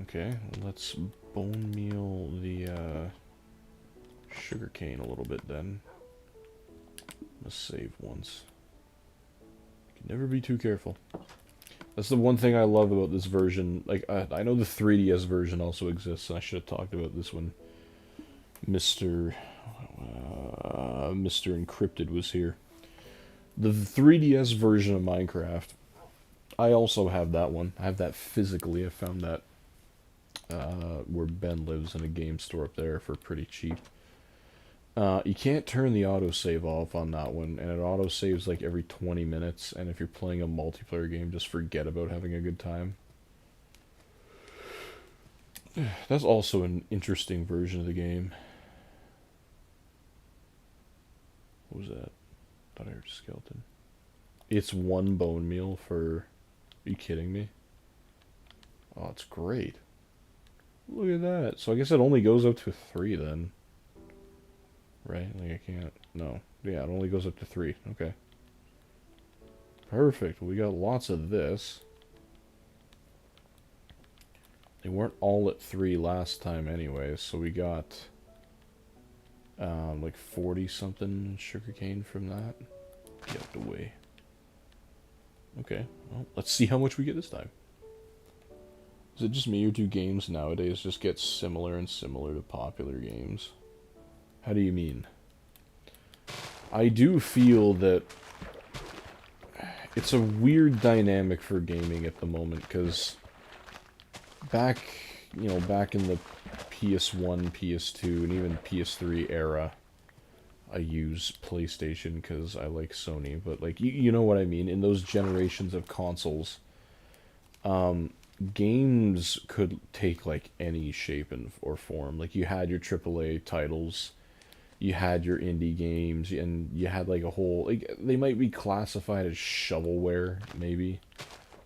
Okay, let's bone meal the sugar cane a little bit then. Let's save once. You can never be too careful. That's the one thing I love about this version. Like, I know the 3DS version also exists, and I should have talked about this when Mr. Encrypted was here. The 3DS version of Minecraft, I also have that one. I have that physically. I found that where Ben lives in a game store up there for pretty cheap. You can't turn the autosave off on that one, and it autosaves like every 20 minutes, and if you're playing a multiplayer game, just forget about having a good time. That's also an interesting version of the game. What was that? Thought I heard a skeleton. It's one bone meal for... Are you kidding me? Oh, it's great. Look at that. So I guess it only goes up to 3 then. Right? Like I can't... No. Yeah, it only goes up to 3. Okay. Perfect. We got lots of this. They weren't all at 3 last time anyway, so we got like 40 something sugarcane from that. Get out the way. Okay, well, let's see how much we get this time. Is it just me or do games nowadays just get similar and similar to popular games? How do you mean? I do feel that it's a weird dynamic for gaming at the moment, because back in the PS1, PS2, and even PS3 era, I use PlayStation because I like Sony, but like, you know what I mean? In those generations of consoles, games could take like any shape or form. Like, you had your AAA titles, you had your indie games, and you had like a whole, like, they might be classified as shovelware maybe,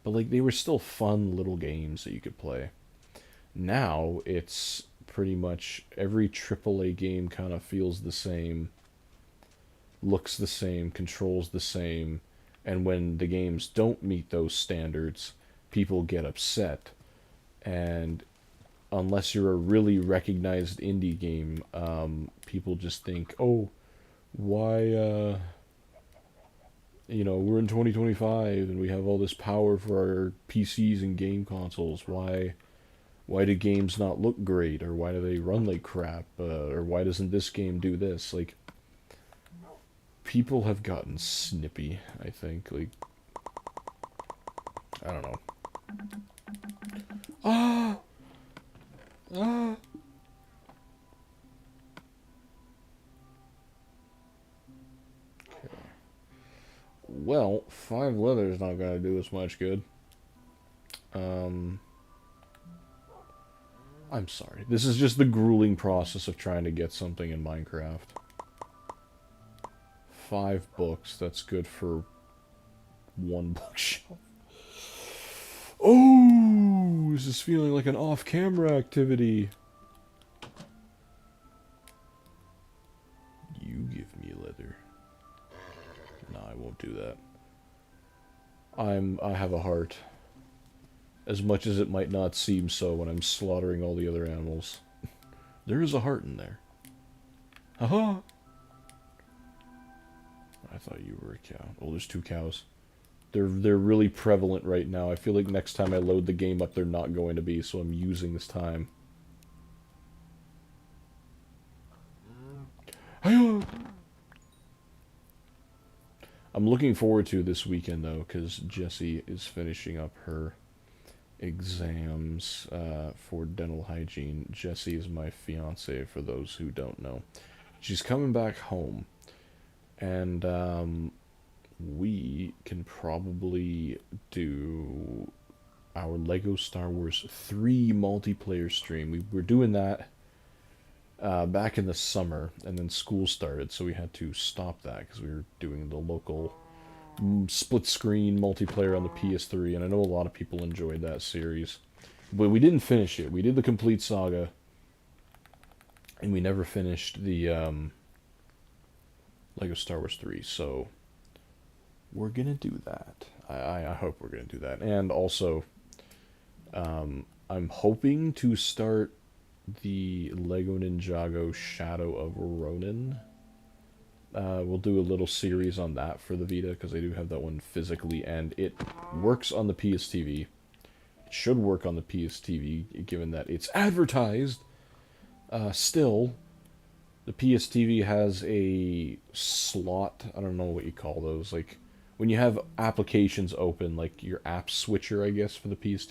but like they were still fun little games that you could play. Now it's pretty much every AAA game kind of feels the same, looks the same, controls the same, and when the games don't meet those standards, people get upset. And unless you're a really recognized indie game, people just think, oh, why, we're in 2025 and we have all this power for our PCs and game consoles. Why do games not look great, or why do they run like crap, or why doesn't this game do this? Like, people have gotten snippy, I think. Like, I don't know. Ah! Ah! Well, 5 leather is not going to do us much good. I'm sorry. This is just the grueling process of trying to get something in Minecraft. 5 books, that's good for 1 bookshelf. Oh, this is feeling like an off-camera activity. You give me leather. No, I won't do that. I have a heart. As much as it might not seem so when I'm slaughtering all the other animals. There is a heart in there. Haha! I thought you were a cow. Oh, there's 2 cows. They're really prevalent right now. I feel like next time I load the game up, they're not going to be, so I'm using this time. I'm looking forward to this weekend, though, because Jessie is finishing up her exams for dental hygiene. Jessie is my fiance, for those who don't know. She's coming back home, and we can probably do our Lego Star Wars 3 multiplayer stream. We were doing that back in the summer, and then school started, so we had to stop that because we were doing the local split screen multiplayer on the PS3, and I know a lot of people enjoyed that series. But we didn't finish it. We did the complete saga, and we never finished the Lego Star Wars 3, so we're gonna do that. I hope we're gonna do that. And also, I'm hoping to start the Lego Ninjago Shadow of Ronin. We'll do a little series on that for the Vita, because I do have that one physically, and it works on the PS TV. It should work on the PS given that it's advertised. Still, the PS has a slot, I don't know what you call those, like, when you have applications open, like your app switcher, I guess, for the PS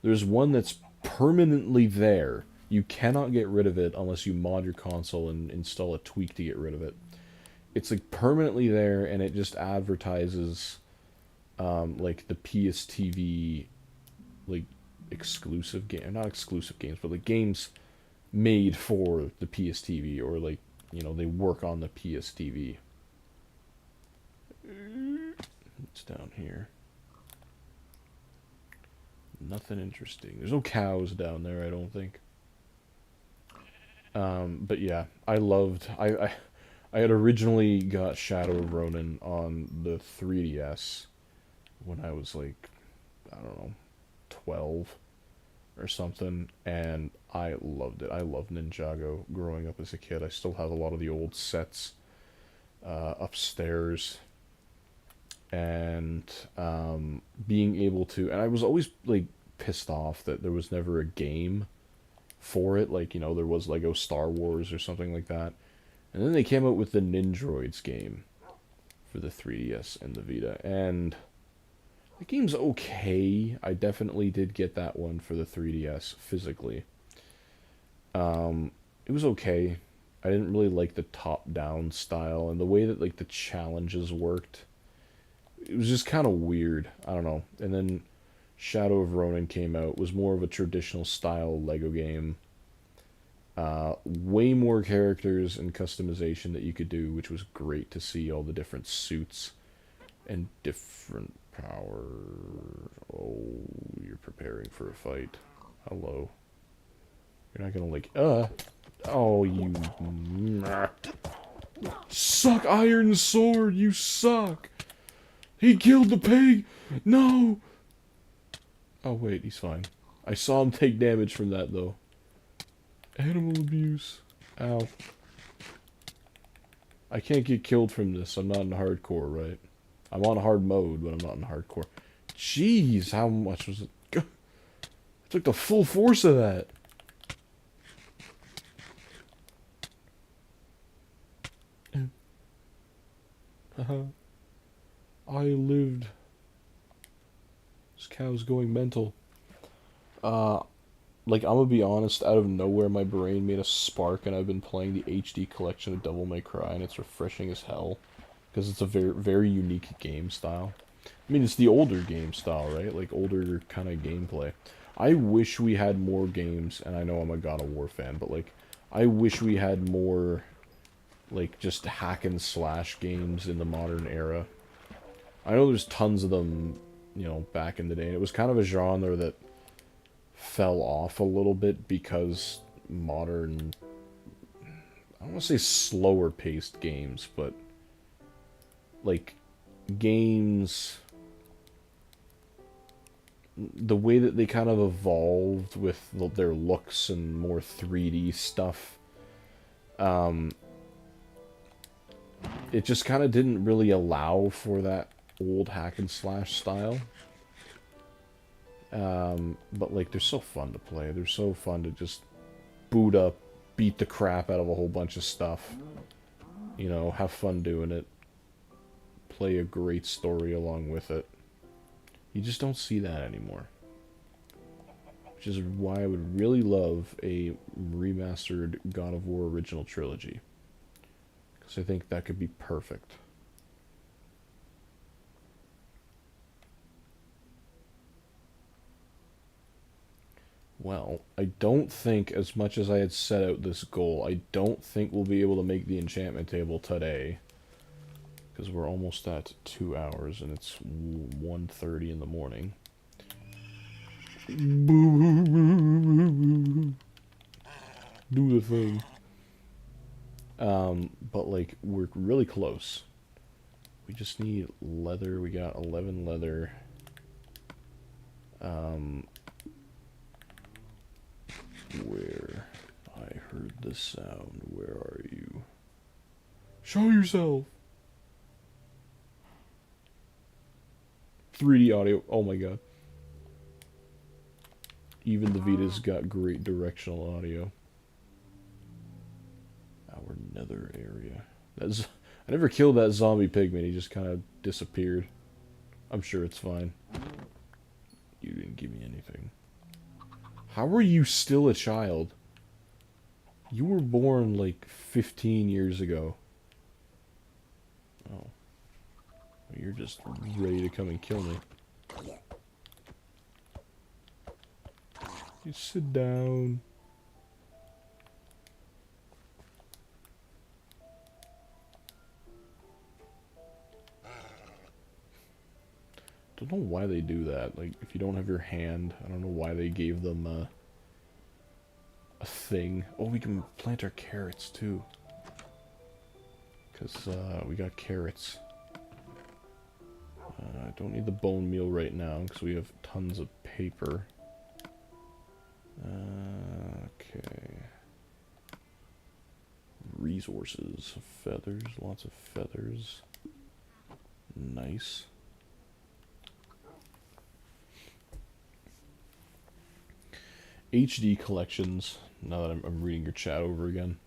there's one that's permanently there. You cannot get rid of it unless you mod your console and install a tweak to get rid of it. It's like permanently there, and it just advertises like the PS like exclusive game, not exclusive games, but like games made for the PS or like, they work on the PS. It's down here. Nothing interesting. There's no cows down there, I don't think. But yeah, I had originally got Shadow of Ronin on the 3DS when I was like, I don't know, 12 or something, and I loved it. I loved Ninjago growing up as a kid. I still have a lot of the old sets upstairs, and being able to, and I was always like pissed off that there was never a game for it, like, you know, there was Lego Star Wars or something like that. And then they came out with the Ninjroids game for the 3DS and the Vita, and the game's okay. I definitely did get that one for the 3DS physically. It was okay. I didn't really like the top-down style and the way that like the challenges worked. It was just kind of weird. I don't know. And then Shadow of Ronin came out. It was more of a traditional style Lego game. Way more characters and customization that you could do, which was great to see all the different suits and different power. Oh, you're preparing for a fight. Hello. You're not gonna like, oh, you suck, Iron Sword, you suck. He killed the pig. No. Oh wait, he's fine. I saw him take damage from that though. Animal abuse. Ow. I can't get killed from this. I'm not in hardcore, right? I'm on hard mode, but I'm not in hardcore. Jeez, how much was it? I took the full force of that. I lived. This cow's going mental. Like, I'm gonna be honest, out of nowhere my brain made a spark, and I've been playing the HD collection of Devil May Cry, and it's refreshing as hell. Because it's a very, very unique game style. I mean, it's the older game style, right? Like, older kind of gameplay. I wish we had more games, and I know I'm a God of War fan, but, like, I wish we had more, like, just hack and slash games in the modern era. I know there's tons of them, you know, back in the day, and it was kind of a genre that fell off a little bit because modern, I don't want to say slower paced games, but like games, the way that they kind of evolved with their looks and more 3D stuff, it just kind of didn't really allow for that old hack and slash style. But like, they're so fun to play. They're so fun to just boot up, beat the crap out of a whole bunch of stuff. You know, have fun doing it. Play a great story along with it. You just don't see that anymore. Which is why I would really love a remastered God of War original trilogy. Because I think that could be perfect. Well, I don't think, as much as I had set out this goal, I don't think we'll be able to make the enchantment table today. Because we're almost at 2 hours, and it's 1:30 in the morning. Do the thing. But, like, we're really close. We just need leather. We got 11 leather. Where? I heard the sound. Where are you? Show yourself! 3D audio. Oh my god. Even the Vita's got great directional audio. Our nether area. That's, I never killed that zombie pigman. He just kind of disappeared. I'm sure it's fine. You didn't give me anything. How are you still a child? You were born like 15 years ago. Oh. You're just ready to come and kill me. You sit down. Don't know why they do that. Like, if you don't have your hand, I don't know why they gave them a thing. Oh, we can plant our carrots too. Because we got carrots. I don't need the bone meal right now because we have tons of paper. Okay. Resources. Feathers. Lots of feathers. Nice. HD collections. Now that I'm reading your chat over again.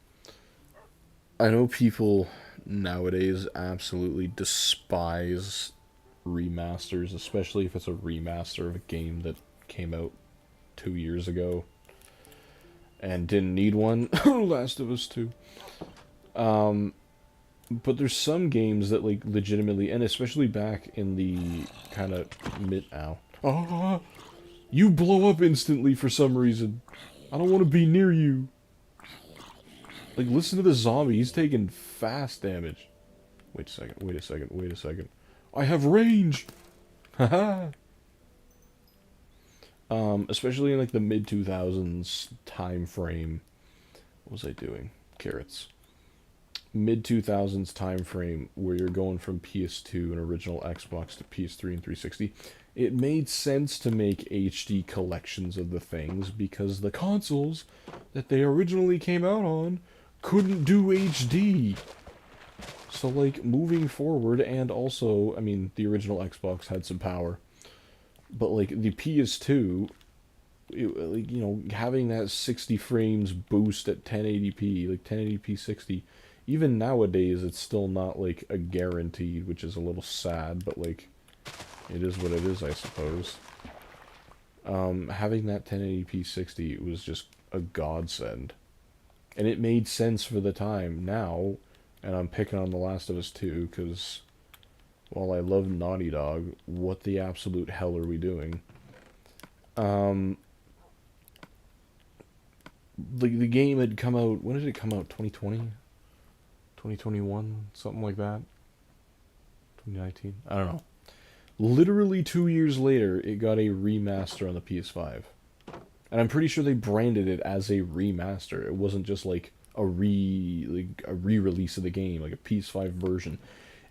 I know people nowadays absolutely despise remasters, especially if it's a remaster of a game that came out 2 years ago and didn't need one. Last of Us 2. But there's some games that like legitimately, and especially back in the kind of mid. Ow. Oh, you blow up instantly for some reason. I don't want to be near you. Like, listen to the zombie. He's taking fast damage. Wait a second. Wait a second. Wait a second. I have range. Haha. Especially in like the mid 2000s time frame. What was I doing? Carrots. Mid 2000s time frame where you're going from PS2 and original Xbox to PS3 and 360. It made sense to make HD collections of the things because the consoles that they originally came out on couldn't do HD. So like moving forward, and also, I mean, the original Xbox had some power, but like the PS2, like, you know, having that 60 frames boost at 1080p, like 1080p 60, even nowadays it's still not like a guaranteed, which is a little sad, but like it is what it is, I suppose. Having that 1080p 60 was just a godsend, and it made sense for the time. Now, and I'm picking on The Last of Us 2 because while I love Naughty Dog, what the absolute hell are we doing? The game had come out, when did it come out? 2020? 2021? Something like that? 2019? I don't know. Literally 2 years later, it got a remaster on the PS5. And I'm pretty sure they branded it as a remaster. It wasn't just like a re-release of the game, like a PS5 version.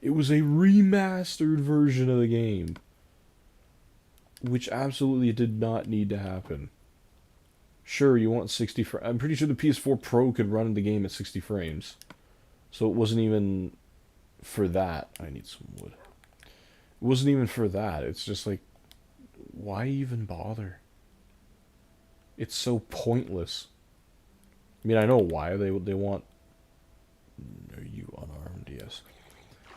It was a remastered version of the game, which absolutely did not need to happen. Sure, you want 60 frames. I'm pretty sure the PS4 Pro could run the game at 60 frames. So it wasn't even for that. I need some wood. It wasn't even for that. It's just like, why even bother? It's so pointless. I mean, I know why. They want... Are you unarmed? Yes.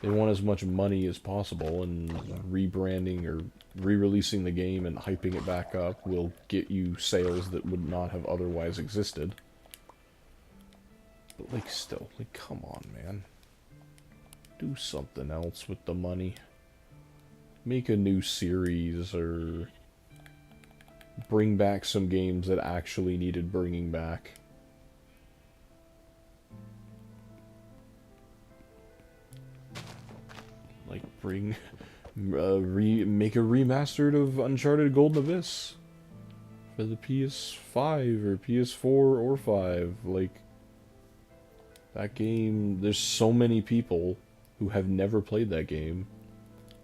They want as much money as possible, and rebranding or re-releasing the game and hyping it back up will get you sales that would not have otherwise existed. But, like, still, like, come on, man. Do something else with the money. Make a new series, or bring back some games that actually needed bringing back. Like, make a remastered of Uncharted Golden Abyss for the PS5 or PS4 or 5. Like, that game, there's so many people who have never played that game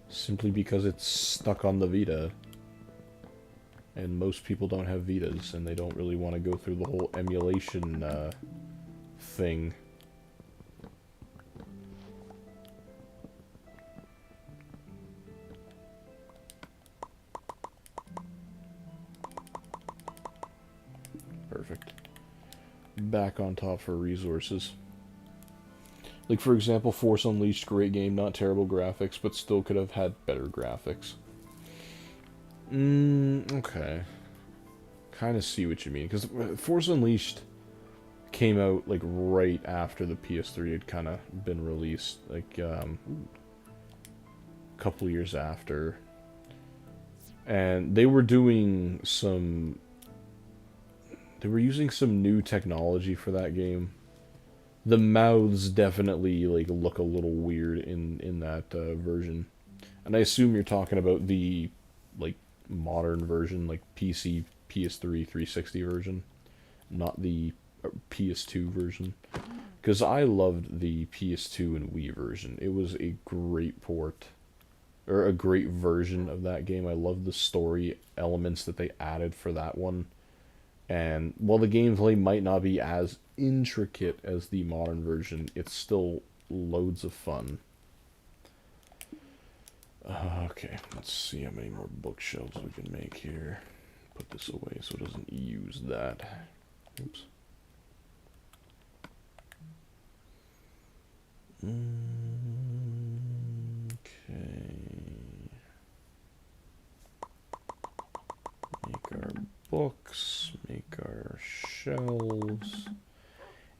simply because it's stuck on the Vita. And most people don't have Vitas, and they don't really want to go through the whole emulation thing. Perfect. Back on top for resources. Like, for example, Force Unleashed, great game, not terrible graphics, but still could have had better graphics. Okay. Kind of see what you mean, because Force Unleashed came out, like, right after the PS3 had kind of been released. Like, a couple years after. And they were doing some... They were using some new technology for that game. The mouths definitely like look a little weird in that version, and I assume you're talking about the like modern version, like PC, PS3, 360 version, not the PS2 version. Because I loved the PS2 and Wii version. It was a great port, or a great version of that game. I loved the story elements that they added for that one. And while the gameplay might not be as intricate as the modern version, it's still loads of fun. Okay, let's see how many more bookshelves we can make here. Put this away so it doesn't use that. Oops. Okay. Make our books, make our shelves.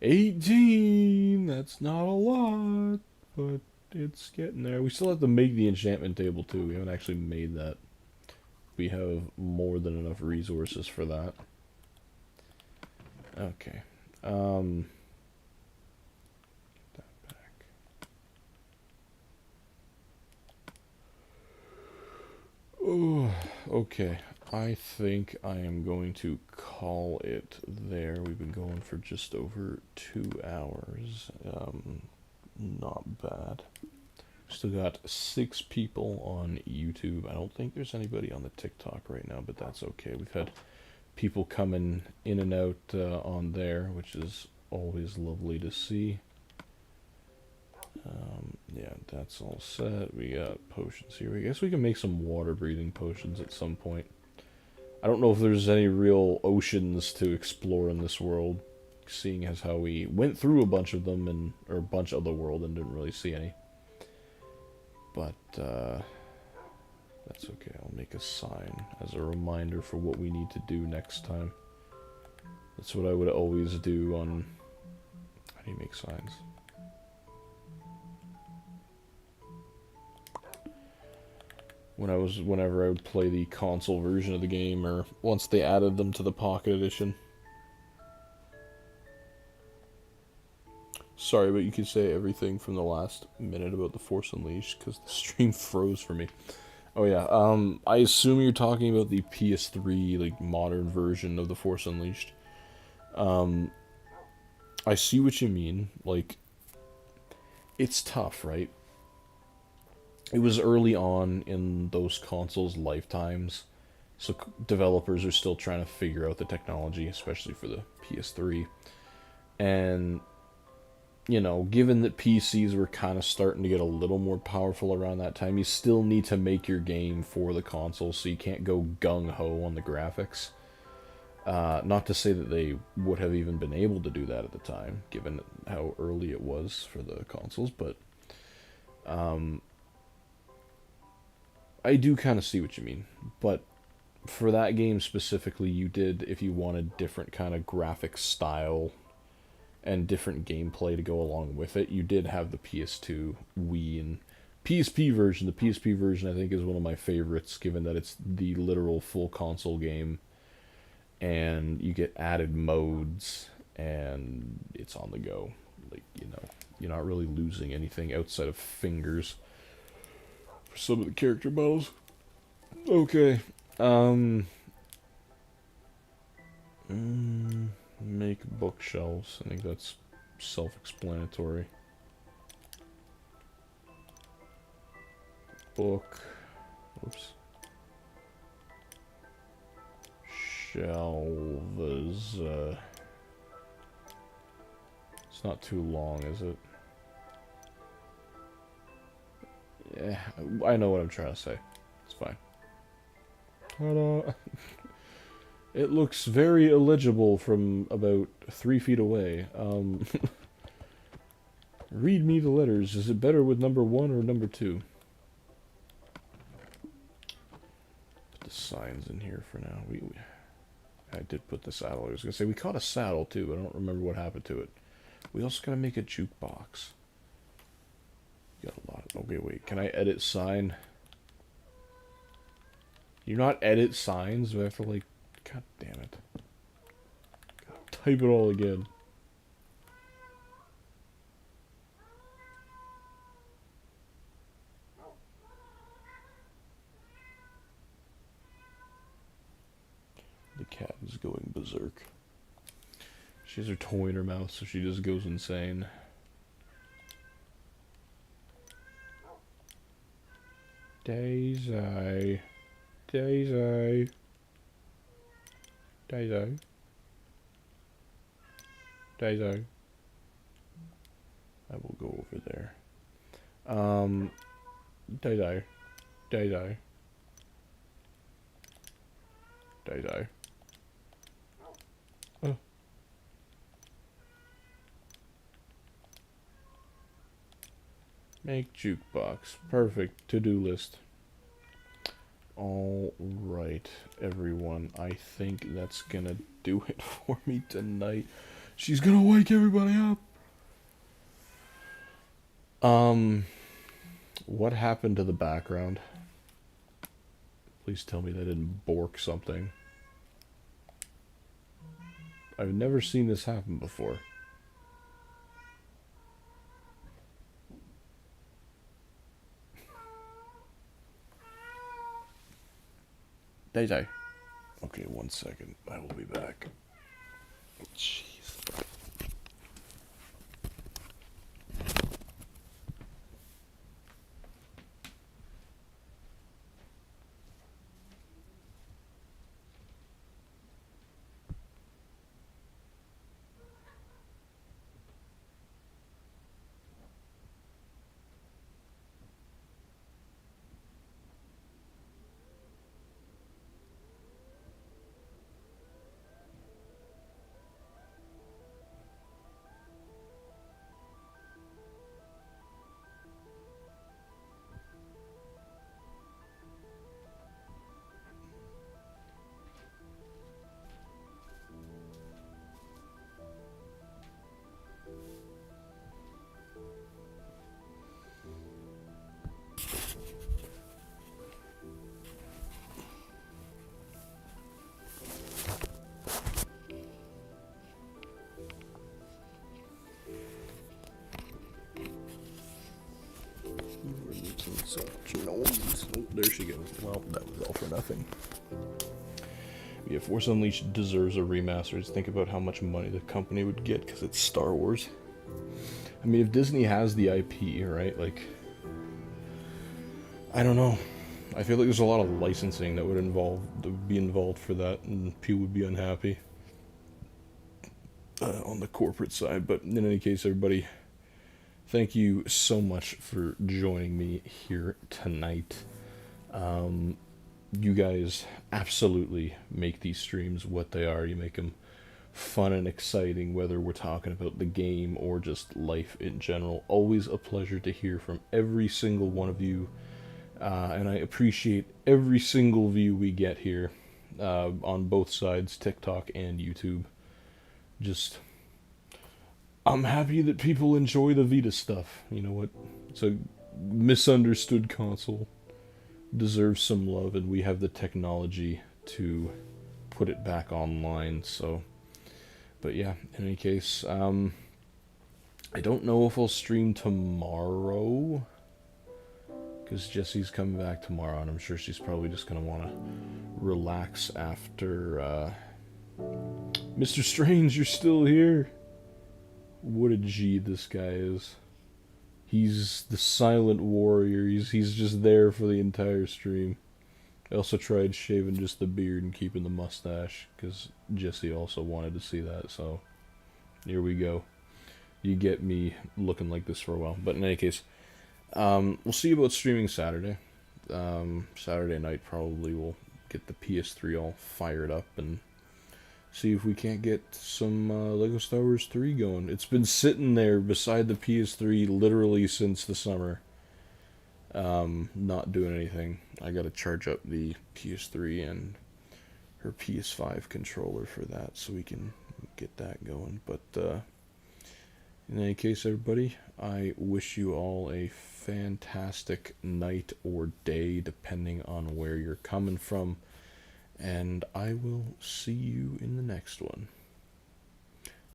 18! That's not a lot, but it's getting there. We still have to make the enchantment table too. We haven't actually made that. We have more than enough resources for that. Okay. Get that back. Oh, okay. I think I am going to call it there. We've been going for just over 2 hours. Not bad. Still got 6 people on YouTube. I don't think there's anybody on the TikTok right now, but that's okay. We've had people coming in and out on there, which is always lovely to see. Yeah, that's all set. We got potions here. I guess we can make some water breathing potions at some point. I don't know if there's any real oceans to explore in this world, seeing as how we went through a bunch of them, or a bunch of the world, and didn't really see any. But, that's okay. I'll make a sign as a reminder for what we need to do next time. That's what I would always do on... How do you make signs? Whenever I would play the console version of the game, or once they added them to the Pocket Edition. Sorry, but you can say everything from the last minute about The Force Unleashed, because the stream froze for me. Oh yeah, I assume you're talking about the PS3, like, modern version of The Force Unleashed. I see what you mean. Like, it's tough, right? It was early on in those consoles' lifetimes, so developers are still trying to figure out the technology, especially for the PS3. And, you know, given that PCs were kind of starting to get a little more powerful around that time, you still need to make your game for the console, so you can't go gung-ho on the graphics. Not to say that they would have even been able to do that at the time, given how early it was for the consoles, but... I do kind of see what you mean, but for that game specifically, you did, if you wanted different kind of graphic style and different gameplay to go along with it, you did have the PS2, Wii, and PSP version. The PSP version, I think, is one of my favorites, given that it's the literal full console game, and you get added modes, and it's on the go. Like, you know, you're not really losing anything outside of fingers for some of the character models. Okay. Make bookshelves. I think that's self-explanatory. Book. Oops. Shelves. It's not too long, is it? Yeah, I know what I'm trying to say. It's fine. Ta-da! It looks very illegible from about 3 feet away. Read me the letters. Is it better with number 1 or number 2? Put the signs in here for now. I did put the saddle. I was going to say, we caught a saddle too, but I don't remember what happened to it. We also got to make a jukebox. Got a lot. Okay, wait. Can I edit sign? You not edit signs? Do I have to, like... God damn it. God, type it all again. The cat is going berserk. She has her toy in her mouth, so she just goes insane. Daisy. Daisy. Daisy. Daisy. I will go over there. Um, Daisy. Daisy. Daisy. Oh. Make jukebox. Perfect. To-do list. Alright, everyone. I think that's gonna do it for me tonight. She's gonna wake everybody up. What happened to the background? Please tell me they didn't bork something. I've never seen this happen before. Daisy. Okay, 1 second. I will be back. Jeez. Oh, there she goes. Well, that was all for nothing. Yeah, Force Unleashed deserves a remaster. Just think about how much money the company would get because it's Star Wars. I mean, if Disney has the IP, right? Like, I don't know. I feel like there's a lot of licensing that would be involved for that, and people would be unhappy on the corporate side. But in any case, everybody, thank you so much for joining me here tonight. You guys absolutely make these streams what they are. You make them fun and exciting, whether we're talking about the game or just life in general. Always a pleasure to hear from every single one of you, and I appreciate every single view we get here on both sides, TikTok and YouTube. Just, I'm happy that people enjoy the Vita stuff. You know what? It's a misunderstood console. Deserves some love, and we have the technology to put it back online. So, but yeah, in any case, I don't know if I'll stream tomorrow because Jesse's coming back tomorrow, and I'm sure she's probably just gonna want to relax after. Mr. Strange, you're still here. What a G this guy is. He's the silent warrior. He's just there for the entire stream. I also tried shaving just the beard and keeping the mustache because Jesse also wanted to see that. So here we go. You get me looking like this for a while. But in any case, we'll see about streaming Saturday. Saturday night probably we'll get the PS3 all fired up and see if we can't get some Lego Star Wars 3 going. It's been sitting there beside the PS3 literally since the summer. Not doing anything. I gotta charge up the PS3 and her PS5 controller for that so we can get that going. But in any case, everybody, I wish you all a fantastic night or day depending on where you're coming from. And I will see you in the next one.